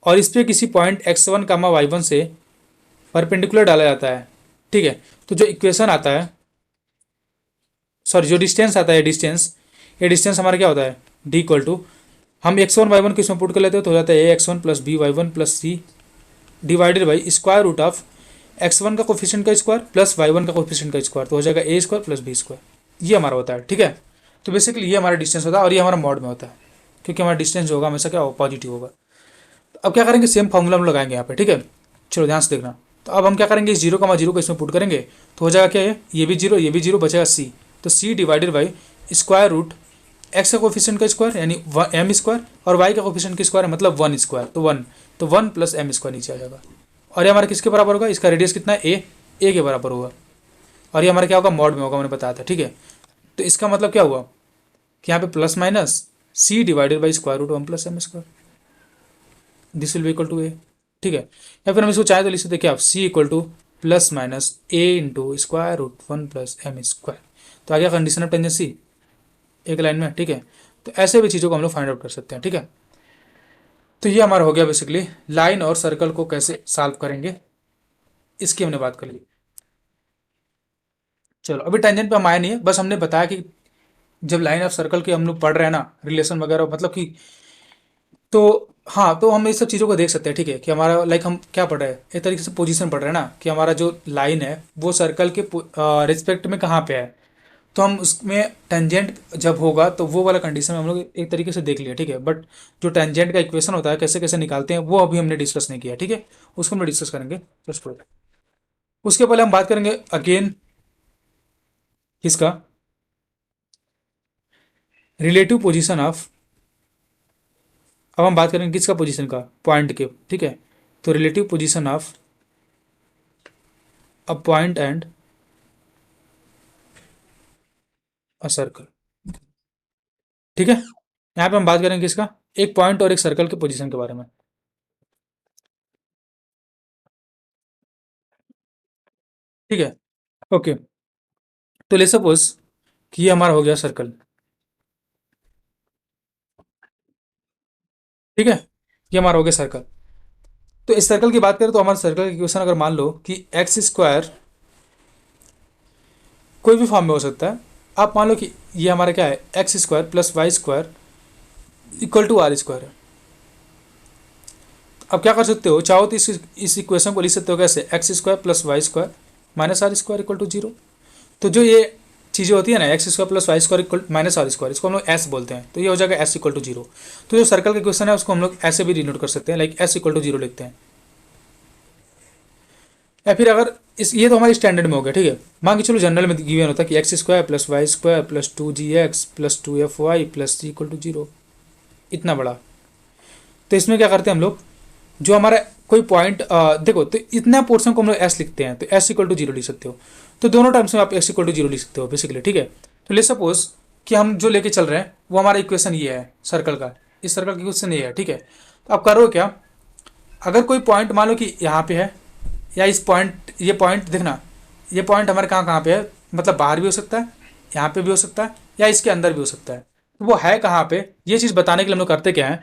और इस पर किसी पॉइंट x1 कामा y1 से परपेंडिकुलर डाला जाता है, ठीक है, तो जो इक्वेशन आता है, सॉरी जो डिस्टेंस आता है, ये डिस्टेंस हमारा क्या होता है, डी इक्वल टू, हम x1 y1 किसमें पुट कर लेते हो तो हो जाता है a x one plus b y one plus c divided by square root of x1 का कोफिशिएंट का स्क्वायर प्लस y1 का कोफिशिएंट का स्क्वायर, तो हो जाएगा a square plus B square. ये हमारा होता है, ठीक है। तो बेसिकली ये हमारा डिस्टेंस होता है और ये हमारा मॉड में होता है, क्योंकि हमारा डिस्टेंस जो होगा हमेशा क्या होगा, पॉजिटिव होगा। तो अब क्या करेंगे, सेम फॉर्मूला हम लगाएंगे यहाँ पे, ठीक है। चलो ध्यान से देखना। तो अब हम क्या करेंगे, इस 0,0 को इसमें पुट करेंगे तो हो जाएगा क्या, ये भी 0 ये भी 0, बचेगा सी। तो c divided by square root x का कोफिशिएंट का स्क्वायर यानी एम स्क्वायर और वाई का कोफिशिएंट का स्क्वायर मतलब 1 स्क्वायर, तो 1 प्लस एम स्क्वायर नीचे आ जाएगा। और ये हमारा किसके बराबर होगा, इसका रेडियस कितना है, ए के बराबर होगा। और ये हमारा क्या होगा, मॉड में होगा, मैंने बताया था, ठीक है। तो इसका मतलब क्या हुआ कि यहाँ पे plus minus c divided by square root 1 plus m square, this will be equal to a, ठीक है। या फिर हम इसको चाहे तो लिख सकते क्या, c equal to plus minus a into square root 1 plus m square. तो आ गया कंडीशन ऑफ टेंजेंसी एक लाइन में, ठीक है। तो ऐसे भी चीज़ों को हम लोग फाइंड आउट कर सकते हैं, ठीक है। तो ये हमारा हो गया बेसिकली लाइन और सर्कल को कैसे सॉल्व करेंगे, इसकी हमने बात कर ली। चलो अभी टेंजेंट पे हम आए नहीं है, बस हमने बताया कि जब लाइन ऑफ सर्कल के हम लोग पढ़ रहे हैं ना, रिलेशन वगैरह, मतलब कि, तो हाँ, तो हम इस सब चीज़ों को देख सकते हैं, ठीक है, कि हमारा लाइक हम क्या पढ़ रहे हैं, एक तरीके से पोजीशन पढ़ रहे हैं ना, कि हमारा जो लाइन है वो सर्कल के रिस्पेक्ट में कहाँ पे है। तो हम उसमें टेंजेंट जब होगा तो वो वाला कंडीशन में हम लोग एक तरीके से देख लिया, ठीक है। बट जो टेंजेंट का इक्वेशन होता है कैसे कैसे निकालते हैं वो अभी हमने डिस्कस नहीं किया, ठीक है, उसको हम डिस्कस करेंगे जस्ट। उसके पहले हम बात करेंगे अगेन किसका, रिलेटिव पोजीशन ऑफ, अब हम बात करेंगे किसका, पोजीशन का, पॉइंट के, ठीक है। तो relative position of a point and a circle, ठीक है। यहाँ पे हम बात करेंगे किसका, एक पॉइंट और एक सर्कल के पोजीशन के बारे में, ठीक है। ओके, तो ले सपोज कि ये हमारा हो गया सर्कल, ठीक है, ये हमारा हो गया सर्कल। तो इस सर्कल की बात करें तो हमारे सर्कल की इक्वेशन अगर मान लो कि एक्स स्क्वायर कोई भी फॉर्म में हो सकता है, आप मान लो कि ये हमारा क्या है, x square plus y square equal to r square है। अब क्या कर सकते हो, चाहो तो इस इक्वेशन को लिख सकते हो कैसे, x square plus y square minus r square equal to 0। तो जो ये चीज़ें होती है ना, x square plus y square equal minus r square, इसको हम लोग एस बोलते हैं, तो ये हो जाएगा एस इक्वल टू 0। तो जो सर्कल का क्वेश्चन है उसको हम लोग ऐसे भी डिनोट कर सकते हैं, लाइक एस इक्वल टू 0 लिखते हैं। या फिर अगर इस ये तो हमारी स्टैंडर्ड में हो गया, ठीक है। मान के चलो जनरल में गिवन होता है कि x square plus y square plus 2gx plus 2fy plus c equal to zero, इतना बड़ा। तो इसमें क्या करते हैं हम लोग, जो हमारा कोई पॉइंट देखो, तो इतना पोर्शन को हम लोग एस लिखते हैं, तो एस इक्वल टू जीरो लिख सकते हो। तो दोनों टर्म्स में आप एक्स इक्वल टू जीरो लिख सकते हो बेसिकली, ठीक है। तो ले सपोज कि हम जो लेके चल रहे हैं वो हमारा इक्वेशन ये है सर्कल का, इस सर्कल का इक्वेशन ये है, ठीक है। तो आप करो क्या, अगर कोई पॉइंट मान लो कि यहाँ पे है, या इस पॉइंट, ये पॉइंट देखना, ये पॉइंट हमारे कहाँ कहाँ पे है, मतलब बाहर भी हो सकता है, यहाँ पे भी हो सकता है, या इसके अंदर भी हो सकता है। तो वो है कहाँ पे, ये चीज़ बताने के लिए हम लोग करते क्या है,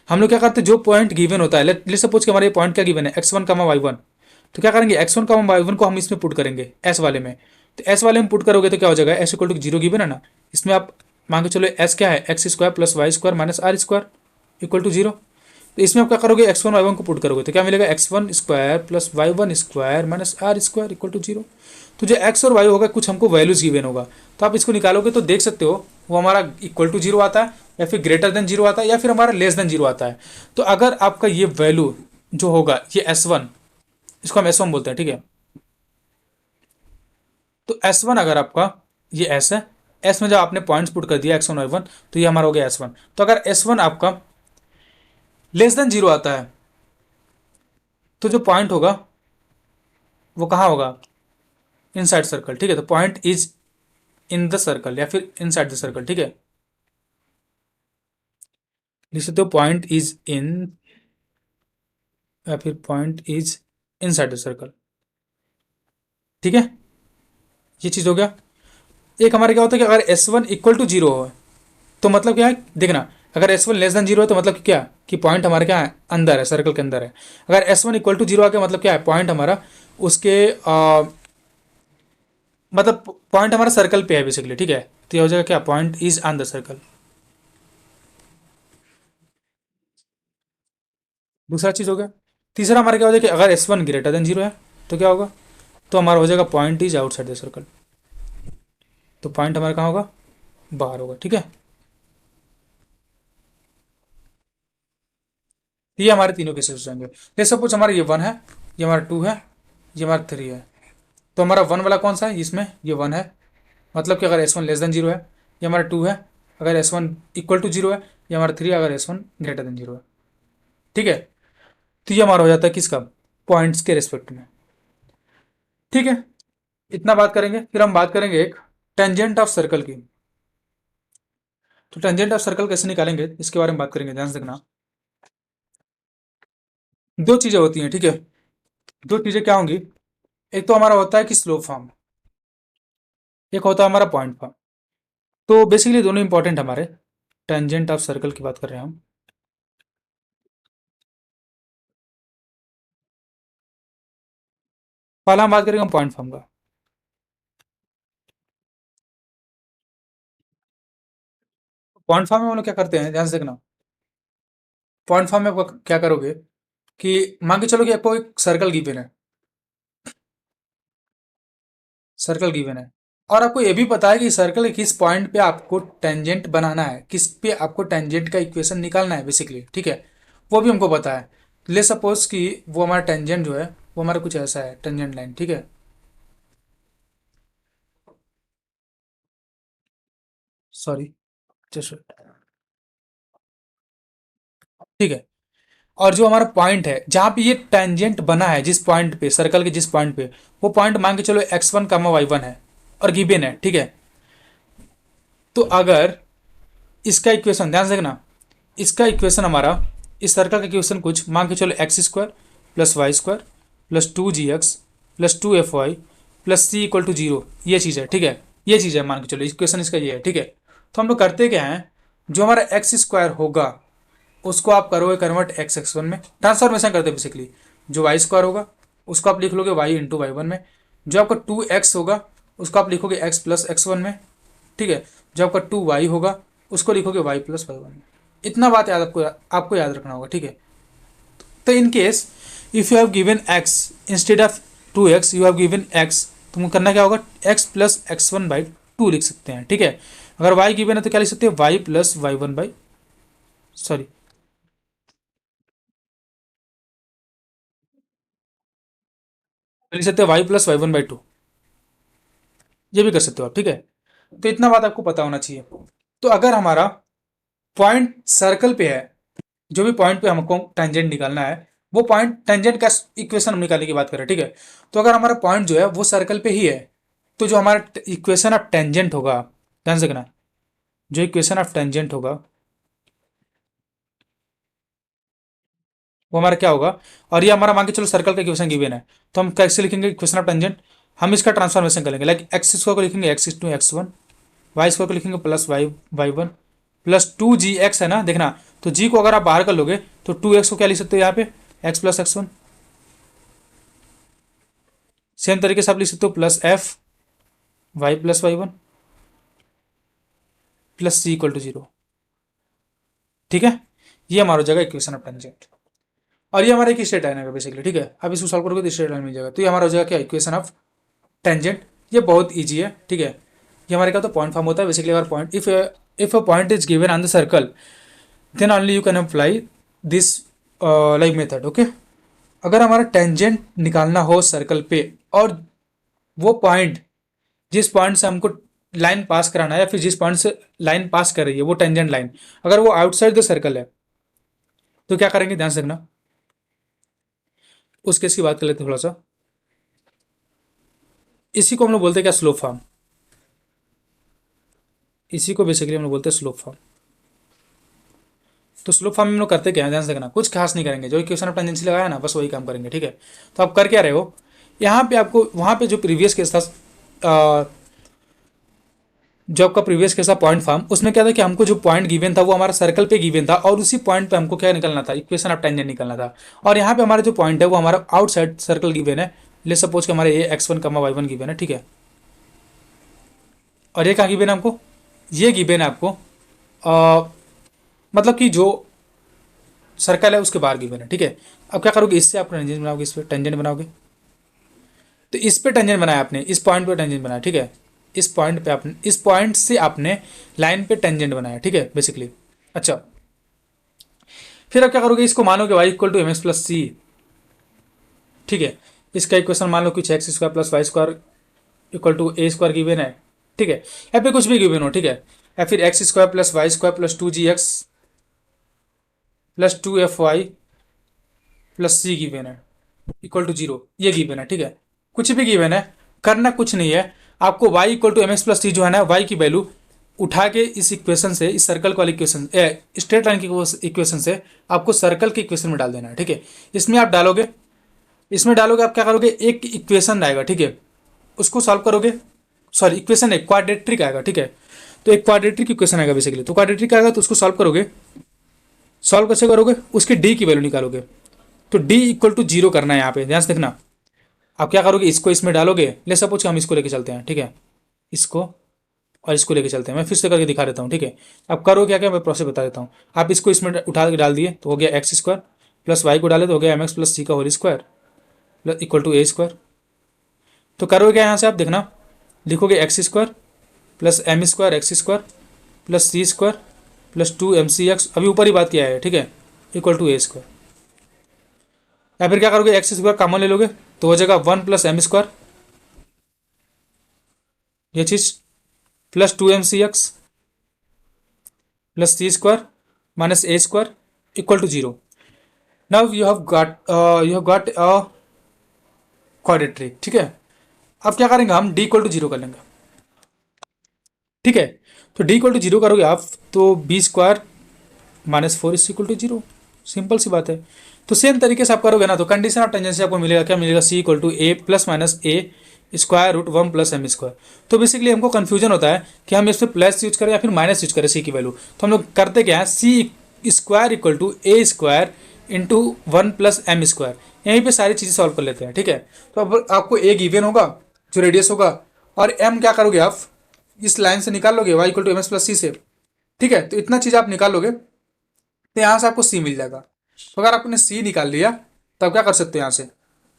हम लोग क्या करते हैं, जो पॉइंट गिवन होता है, लेट सपोज कि हमारे ये पॉइंट क्या गिवन है, x1 कामा y1, तो क्या करेंगे, x1 कामा y1 को हम इसमें पुट करेंगे एस वाले में। तो एस वाले में पुट करोगे तो क्या हो जाएगा, s equal to zero given है ना, इसमें आप मान के चलो एस क्या है, x square plus y square minus r square equal to zero. तो इसमें आप क्या करोगे, x1 y1 को पुट करोगे तो क्या मिलेगा, x1 square plus y1 square minus r square equal to zero. तो जो x और y होगा कुछ हमको वैल्यूज गिवन होगा, तो आप इसको निकालोगे तो देख सकते हो वो हमारा इक्वल टू जीरो आता है, या फिर ग्रेटर देन जीरो आता है, या फिर हमारा लेस देन जीरो आता है। तो अगर आपका ये वैल्यू जो होगा ये S1, इसको हम S1 बोलते हैं, ठीक है। तो S1 अगर आपका ये S है, S में जब आपने पॉइंट्स पुट कर दिया x1 y1, तो ये हमारा हो गया S1। तो अगर S1 आपका लेस देन जीरो आता है, तो जो पॉइंट होगा वो कहाँ होगा, इनसाइड सर्कल, ठीक है। तो point is in the circle या फिर इनसाइड द सर्कल, ठीक है। लिख सकते हो पॉइंट इज इन, या फिर point is inside the circle, ठीक है। ये चीज हो गया। एक हमारे क्या होता है कि अगर S1 इक्वल टू जीरो हो, तो मतलब क्या है देखना, अगर S1 लेस देन जीरो है तो मतलब कि क्या, कि पॉइंट हमारे क्या है, अंदर है, सर्कल के अंदर है। अगर S1 इक्वल टू जीरो आ गया मतलब क्या है, पॉइंट हमारा उसके मतलब पॉइंट हमारा सर्कल पे है बेसिकली, ठीक है। तो ये हो जाएगा क्या, point is on the circle. दूसरा चीज हो गया। तीसरा हमारा क्या हो जाएगा कि अगर S1 ग्रेटर देन जीरो है तो क्या होगा, तो हमारा हो जाएगा point is outside the circle. तो पॉइंट हमारा कहाँ होगा, बाहर होगा, ठीक है। ये हमारे तीनों केसेस हो जाएंगे। जैसे सपोज हमारा ये वन है, ये हमारा टू है, ये हमारा थ्री है। तो हमारा वन वाला कौन सा है, इसमें ये वन है, मतलब कि अगर S1 लेस देन जीरो है। ये हमारा टू है, अगर S1 इक्वल टू जीरो है। ये हमारा थ्री अगर S1 ग्रेटर देन जीरो है, ठीक है। तो ये हमारा हो जाता है किसका, पॉइंट्स के रिस्पेक्ट में, ठीक है। इतना बात करेंगे, फिर हम बात करेंगे एक टेंजेंट ऑफ सर्कल की। तो टेंजेंट ऑफ सर्कल कैसे निकालेंगे इसके बारे में बात करेंगे, ध्यान से देखना। दो चीजें होती हैं, ठीक है। दो चीजें क्या होंगी, एक तो हमारा होता है कि स्लोप फॉर्म, एक होता है हमारा पॉइंट फॉर्म। तो बेसिकली दोनों इंपॉर्टेंट हमारे, टेंजेंट ऑफ सर्कल की बात कर रहे हैं हम। पहला हम बात करेंगे हम पॉइंट फॉर्म का। पॉइंट फॉर्म में हम लोग क्या करते हैं, ध्यान से देखना। पॉइंट फॉर्म में आप क्या करोगे कि मान के चलो कि आपको एक सर्कल गिवन है, सर्कल गिवन है, और आपको ये भी पता है कि सर्कल के किस पॉइंट पे आपको टेंजेंट बनाना है, किस पे आपको टेंजेंट का इक्वेशन निकालना है बेसिकली, ठीक है। वो भी हमको पता है। ले सपोज कि वो हमारा टेंजेंट जो है वो हमारा कुछ ऐसा है, टेंजेंट लाइन, ठीक है। सॉरी, जस्ट, ठीक है। और जो हमारा पॉइंट है जहां पे ये टेंजेंट बना है, जिस पॉइंट पे, सर्कल के जिस पॉइंट पे, वो पॉइंट मान के चलो x1 कामा y1 है और गिवन है, ठीक है। तो अगर इसका इक्वेशन ध्यान से देखना, इसका इक्वेशन हमारा, इस सर्कल का इक्वेशन कुछ मान के चलो x square plus y square plus 2gx plus 2fy plus c equal to zero, ये चीज़ है, ठीक है। ये चीज़ है, मान के चलो इक्वेशन इसका ये है, ठीक है। तो हम लोग करते क्या हैं, जो हमारा एक्स स्क्वायर होगा उसको आप करोगे कन्वर्ट x1 में, ट्रांसफॉर्मेशन करते हैं बेसिकली। जो वाई स्क्वायर होगा उसको आप लिख लोगे y इंटू वाई में। जो आपका 2x होगा उसको आप लिखोगे x प्लस x1 में, ठीक है। जो आपका 2y होगा उसको लिखोगे y प्लस वाई में। इतना बात याद आपको याद रखना होगा, ठीक है। तो in case if you have given x instead of 2x, you have given x, तुमको करना क्या होगा, x प्लस x1/2 लिख सकते हैं, ठीक है। अगर y गिवन है तो क्या लिख सकते हैं, y plus y1 by, sorry, तो लिख सकते हो y plus y one by two, ये भी कर सकते हो आप, ठीक है। तो इतना बात आपको पता होना चाहिए। तो अगर हमारा पॉइंट सर्कल पे है, जो भी पॉइंट पे हमको टेंजेंट निकालना है, वो पॉइंट टेंजेंट का इक्वेशन हम निकालने की बात करें, ठीक है। तो अगर हमारा पॉइंट जो है वो सर्कल पे ही है, तो जो हमारा इक्वेशन ऑफ टेंजेंट होगा, ध्यान से देखना, जो इक्वेशन ऑफ टेंजेंट होगा वो हमारा क्या होगा, और ये हमारा मान के चलो सर्कल का इक्वेशन गिवन है, तो हम कैसे लिखेंगे इक्वेशन ऑफ टेंजेंट, हम इसका ट्रांसफॉर्मेशन करेंगे, लाइक एक्स स्क्वायर को लिखेंगे x to x one, y square को लिखेंगे plus y y one plus two g x है ना, देखना, तो जी को अगर आप बाहर कर लोगे तो टू एक्स को क्या लिख सकते हो यहाँ पे, x plus x one. Same तरीके से आप लिख सकते हो plus f y plus y one plus c equal to zero, ठीक है। ये हमारा हो जाएगा इक्वेशन ऑफ टेंजेंट, और ये हमारा एक स्ट्रेट लाइन है बेसिकली, ठीक है। अब इसको सॉल्व करोगे तो स्ट्रेट लाइन मिल जाएगा, तो ये हमारा हो जाएगा क्या, इक्वेशन ऑफ टेंजेंट। ये बहुत ईजी है, ठीक है। ये हमारे क्या तो पॉइंट फॉर्म होता है बेसिकली, अगर point if a point is given on the circle then only you can apply this like method, okay. अगर हमारा टेंजेंट निकालना हो सर्कल पे, और वो पॉइंट जिस पॉइंट से हमको लाइन पास कराना है, या फिर जिस पॉइंट से लाइन पास कर रही है वो टेंजेंट लाइन, अगर वो आउटसाइड द सर्कल है, तो क्या करेंगे, ध्यान से रखना। उस केस की बात कर लेते हैं थोड़ा सा। इसी को हम लोग बोलते हैं क्या, स्लोप फॉर्म। इसी को बेसिकली हम लोग बोलते हैं स्लोप फॉर्म। तो स्लोप फॉर्म में हम लोग करते क्या है, ध्यान से देखना, कुछ खास नहीं करेंगे, जो इक्वेशन ऑफ टेंजेंसी लगाया ना बस वही काम करेंगे, ठीक है। तो आप कर क्या रहे हो, यहाँ पे आपको वहाँ पे जो प्रीवियस केस था, जो आपका प्रीवियस केस था पॉइंट फॉर्म, उसमें क्या था कि हमको जो पॉइंट गिवन था वो हमारा सर्कल पे गिवन था, और उसी पॉइंट पे हमको क्या निकलना था, इक्वेशन ऑफ टेंजेंट निकलना था। और यहाँ पे हमारा जो पॉइंट है वो हमारा आउटसाइड सर्कल गिवन है, ले सपोज कि हमारे ये x one comma y one given है, ठीक है। और ये कहाँ गिवन है हमको, ये गिवन है आपको मतलब कि जो सर्कल है उसके बाहर गिवन है, ठीक है। अब क्या करोगे, इससे आप टेंजेंट बनाओगे, इस पर टेंजेंट बनाओगे, तो इस पे टेंजेंट बनाया आपने, इस पॉइंट पे टेंजेंट बनाया, ठीक है। इस पॉइंट पे आपने, इस पॉइंट से आपने लाइन पे टेंजेंट बनाया, ठीक है बेसिकली। अच्छा, फिर आप क्या करोगे, इसको मानोगे y equal to m x plus c, ठीक है। इसका इक्वेशन मान लो कुछ x square plus y square equal to a square given है, ठीक है। या फिर कुछ भी गिवन हो, ठीक है। या फिर x square plus y square plus two g x plus two f y plus c given है इक्वल टू जीरो, ये गिवन है, ठीक है। कुछ भी गिवन है, करना कुछ नहीं है आपको, y equal to m x plus c जो है ना, y की वैल्यू उठा के इस इक्वेशन से, इस सर्कल वाले इक्वेशन, स्ट्रेट लाइन की इक्वेशन से आपको सर्कल के इक्वेशन में डाल देना है, ठीक है। इसमें आप डालोगे, इसमें डालोगे, आप क्या करोगे, एक इक्वेशन आएगा, ठीक है, उसको सॉल्व करोगे, सॉरी इक्वेशन एक क्वाड्रेट्रिक आएगा, ठीक है। तो एक क्वाड्रेट्रिक इक्वेशन आएगा बेसिकली, तो क्वाड्रेट्रिक आएगा तो उसको सॉल्व करोगे, सॉल्व कैसे करोगे, उसके डी की वैल्यू निकालोगे, तो डी इक्वल टू जीरो करना है यहाँ पे, ध्यान से देखना। आप क्या करोगे, इसको इसमें डालोगे, ले सपोज हम इसको लेके चलते हैं, ठीक है, इसको और इसको लेके चलते हैं, मैं फिर से करके दिखा देता हूँ, ठीक है। अब करो क्या क्या, मैं प्रोसेस बता देता हूँ। आप इसको इसमें उठा के डाल दिए तो हो गया एक्स स्क्वायर, प्लस वाई को डाले तो हो गया एम एक्स प्लस सी का whole square plus equal to a square. तो करोगे क्या यहाँ से, आप देखना, लिखोगे x square plus m square x square plus c square plus two m c x, अभी ऊपर ही बात किया है, ठीक है, इक्वल टू ए स्क्वायर। या फिर क्या करोगे, एक्स स्क्वायर कॉमन ले लोगे तो हो जाएगा वन प्लस एम स्क्वायर, ये चीज, plus two m c x plus c square minus A square equal to zero. Now you have got a quadratic, ठीक है। अब क्या करेंगे, हम डी इक्वल टू जीरो कर लेंगे, ठीक है। तो डी इक्वल टू जीरो करोगे आप, तो b square minus four is equal to zero, simple सी बात है। तो सेम तरीके से आप करोगे ना, तो कंडीशन ऑफ टेंजेंसी आपको मिलेगा, क्या मिलेगा, c equal to a plus minus A square root one plus m square. तो बेसिकली हमको कंफ्यूजन होता है कि हम इसमें प्लस यूज करें या फिर माइनस यूज करें सी की वैल्यू, तो हम लोग करते क्या है, सी square equal to a square into one plus m square, यहीं पे सारी चीज़ें सॉल्व कर लेते हैं, ठीक है। तो अब आपको ए गिवन होगा जो रेडियस होगा, और एम क्या करोगे आप, इस लाइन से निकाल लोगे y equal to m S plus c से, ठीक है। तो इतना चीज़ आप निकाल लोगे तो यहाँ से आपको सी मिल जाएगा। तो अगर आपने सी निकाल लिया तो आप क्या कर सकते हो, यहाँ से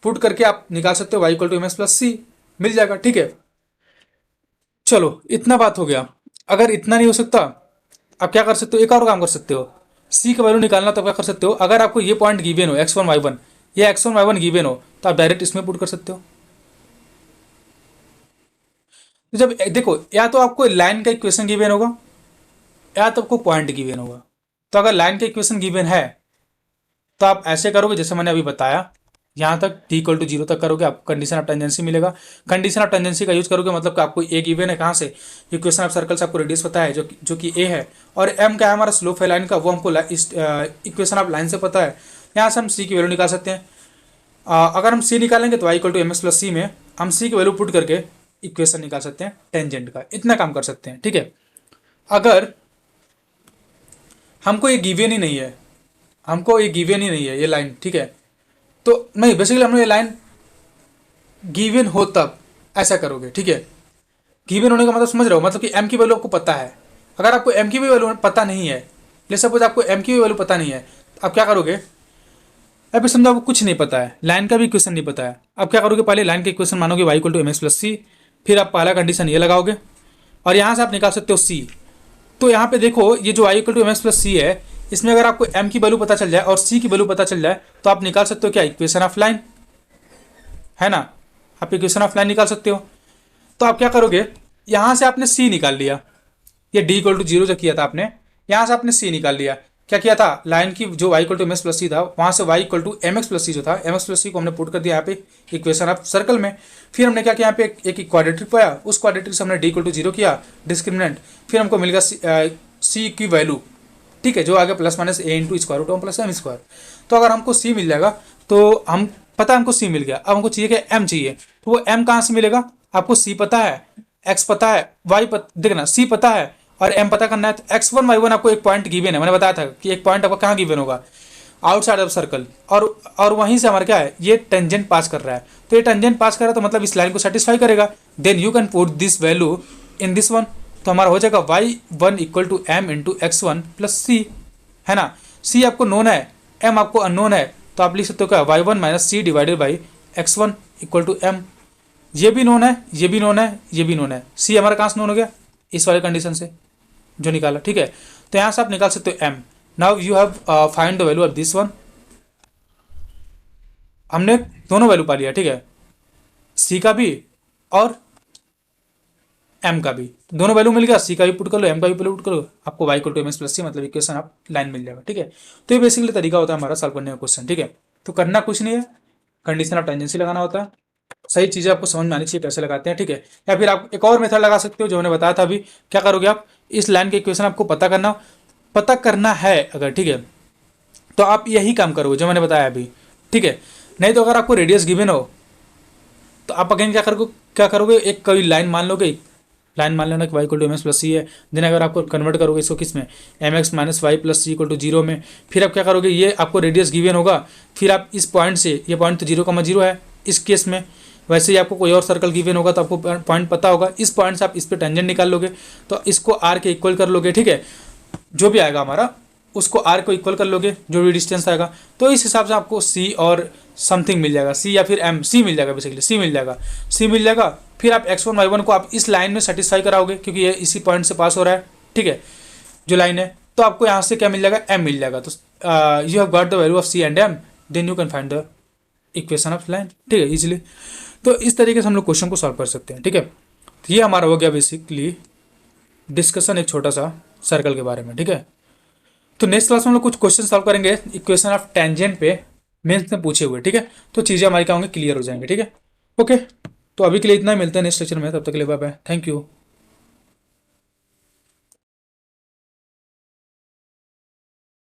पुट करके आप निकाल सकते हो y equal to m S plus c, मिल जाएगा, ठीक है। चलो इतना बात हो गया। अगर इतना नहीं हो सकता, आप क्या कर सकते हो, एक और काम कर सकते हो, सी का वैल्यू निकालना तो क्या कर सकते हो, अगर आपको ये पॉइंट गिवन हो एक्स वन वाई वन, ये x one y one given हो तो आप डायरेक्ट इसमें पुट कर सकते हो, तो जब देखो, या तो आपको लाइन का इक्वेशन गिवन होगा या तो आपको पॉइंट गिवन होगा। तो अगर लाइन का इक्वेशन गिवन है तो आप ऐसे करोगे जैसे मैंने अभी बताया, यहाँ तक t इक्वल टू 0 तक करोगे, आपको कंडीशन ऑफ टेंजेंसी मिलेगा। कंडीशन ऑफ टेंजेंसी का यूज करोगे मतलब कि आपको ए गिवन है, कहाँ से, इक्वेशन ऑफ सर्कल से आपको रेडियस पता है जो कि ए है, और m क्या है हमारा स्लोप है लाइन का, वो हमको इस इक्वेशन ऑफ लाइन से पता है। यहाँ से हम c की वैल्यू निकाल सकते हैं। अगर हम c निकालेंगे तो y equal to m x plus c में हम c की वैल्यू पुट करके इक्वेशन निकाल सकते हैं टेंजेंट का, इतना काम कर सकते हैं। ठीक है, अगर हमको ये गिवन ही नहीं है, हमको ये गिवन ही नहीं है ये लाइन, ठीक है, तो नहीं, बेसिकली हमने ये लाइन गिवन हो तब ऐसा करोगे। ठीक है, गिवन होने का मतलब समझ रहे हो, मतलब कि m की वैल्यू आपको पता है। अगर आपको m की भी वैल्यू पता नहीं है, ले सपोज आपको m की भी वैल्यू पता नहीं है, तो आप क्या करोगे, अभी समझो आपको कुछ नहीं पता है, लाइन का भी इक्वेशन नहीं पता है, अब क्या करोगे, पहले लाइन का इक्वेशन मानोगे y equal to m x plus c, फिर आप पहला कंडीशन ये लगाओगे और यहाँ से आप निकाल सकते हो c। तो यहाँ पे देखो, ये जो y equal to m x plus c है, इसमें अगर आपको m की वैल्यू पता चल जाए और c की वैल्यू पता चल जाए तो आप निकाल सकते हो क्या, इक्वेशन ऑफ लाइन, है ना, आप इक्वेशन ऑफ लाइन निकाल सकते हो। तो आप क्या करोगे, यहाँ से आपने c निकाल लिया, ये d इक्वल टू 0 जो किया था आपने, यहाँ से आपने c निकाल लिया। क्या किया था, लाइन की जो y equal to m x plus c था, वहाँ से y equal to m x plus c जो था, एम एक्स प्लस सी को हमने पुट कर दिया यहाँ पे इक्वेशन ऑफ सर्कल में। फिर हमने क्या किया, यहाँ पे एक क्वाड्रेटिक पाया, उस क्वाड्रेटिक से हमने d इक्वल टू 0 किया डिस्क्रिमिनेंट, फिर हमको मिल गया c की वैल्यू, ठीक है, जो आगे plus minus a into square root plus m square. तो अगर हमको c मिल जाएगा तो हम पता है हमको c मिल गया, अब हमको चाहिए कि m चाहिए, तो वो m कहाँ से मिलेगा, आपको c पता है, x पता है, y देखना c पता है और m पता करना है। तो x1 y1 आपको एक पॉइंट गिवन है, मैंने बताया था कि एक पॉइंट आपको कहाँ गिवन होगा, आउटसाइड ऑफ सर्कल, और वहीं से हमारा क्या है, ये टेंजेंट पास कर रहा है। तो ये टेंजेंट पास कर रहा है तो मतलब इस लाइन को सेटिस्फाई करेगा, then you can put this value in this one. तो हमारा हो जाएगा y1 equal to m into x one plus c, है ना, c आपको नोन है, m आपको अननोन है, तो आप लिख सकते हो क्या, y1 minus c divided by x1 equal to m। ये भी नोन है, ये भी नोन है, ये भी नोन है, c हमारा कहाँ से नोन हो गया, इस वाले कंडीशन से जो निकाला। ठीक है, तो यहाँ से आप निकाल सकते हो m। Now you have find the value of this one, हमने दोनों वैल्यू पा लिया। ठीक है, c का भी और m का भी, दोनों वैल्यू मिल गया, c का भी पुट कर लो, m का भी पुट कर लो, आपको y equal to m x plus c मतलब इक्वेशन आप लाइन मिल जाएगा। ठीक है, तो ये बेसिकली तरीका होता है हमारा सॉल्व करने का क्वेश्चन। ठीक है, तो करना कुछ नहीं है, कंडीशन ऑफ टेंजेंसी लगाना होता है, सही चीज़ें आपको समझ में आनी चाहिए कैसे लगाते हैं। ठीक है, या फिर आप एक और मेथड लगा सकते हो जो मैंने बताया था अभी। क्या करोगे आप, इस लाइन के इक्वेशन आपको पता करना है अगर, ठीक है, तो आप यही काम करोगे जो मैंने बताया अभी। ठीक है, नहीं तो अगर आपको रेडियस गिवन हो तो आप अगेन क्या करोगे, एक कोई लाइन मान लोगे, लाइन मान लेना कि y equal to m x plus c है, देन अगर आपको कन्वर्ट करोगे इसको किस में, m x minus y plus c equal to 0 में, फिर आप क्या करोगे, ये आपको रेडियस गिवन होगा, फिर आप इस पॉइंट से, ये पॉइंट तो 0,0 है इस केस में, वैसे ही आपको कोई और सर्कल गिवन होगा तो आपको पॉइंट पता होगा, इस पॉइंट से आप इस पर टेंजेंट निकाल लोगे, तो इसको आर के इक्वल कर लोगे। ठीक है, जो भी आएगा हमारा उसको आर को इक्वल कर लोगे, जो भी डिस्टेंस आएगा, तो इस हिसाब से आपको सी और समथिंग मिल जाएगा, सी या फिर एम, सी मिल जाएगा, बेसिकली सी मिल जाएगा। फिर आप x1 y1 को आप इस लाइन में सेटिस्फाई कराओगे क्योंकि ये इसी पॉइंट से पास हो रहा है। ठीक है, जो लाइन है, तो आपको यहाँ से क्या मिल जाएगा, m मिल जाएगा। तो you have got the value of c and m, then you can find the equation of line. ठीक है, इजिली। तो इस तरीके से हम लोग क्वेश्चन को सॉल्व कर सकते हैं। ठीक है, तो ये हमारा हो गया बेसिकली डिस्कशन एक छोटा सा सर्कल के बारे में। ठीक है, तो नेक्स्ट क्लास में हम लोग कुछ क्वेश्चन सॉल्व करेंगे इक्वेशन ऑफ टेंजेंट पे, मेंस में पूछे हुए। ठीक है, तो चीज़ें हमारी क्या होंगी, क्लियर हो जाएंगे। ठीक है, ओके, तो अभी के लिए इतना ही, मिलते हैं नेक्स्ट लेक्चर में, तब तक के लिए बाय बाय, थैंक यू।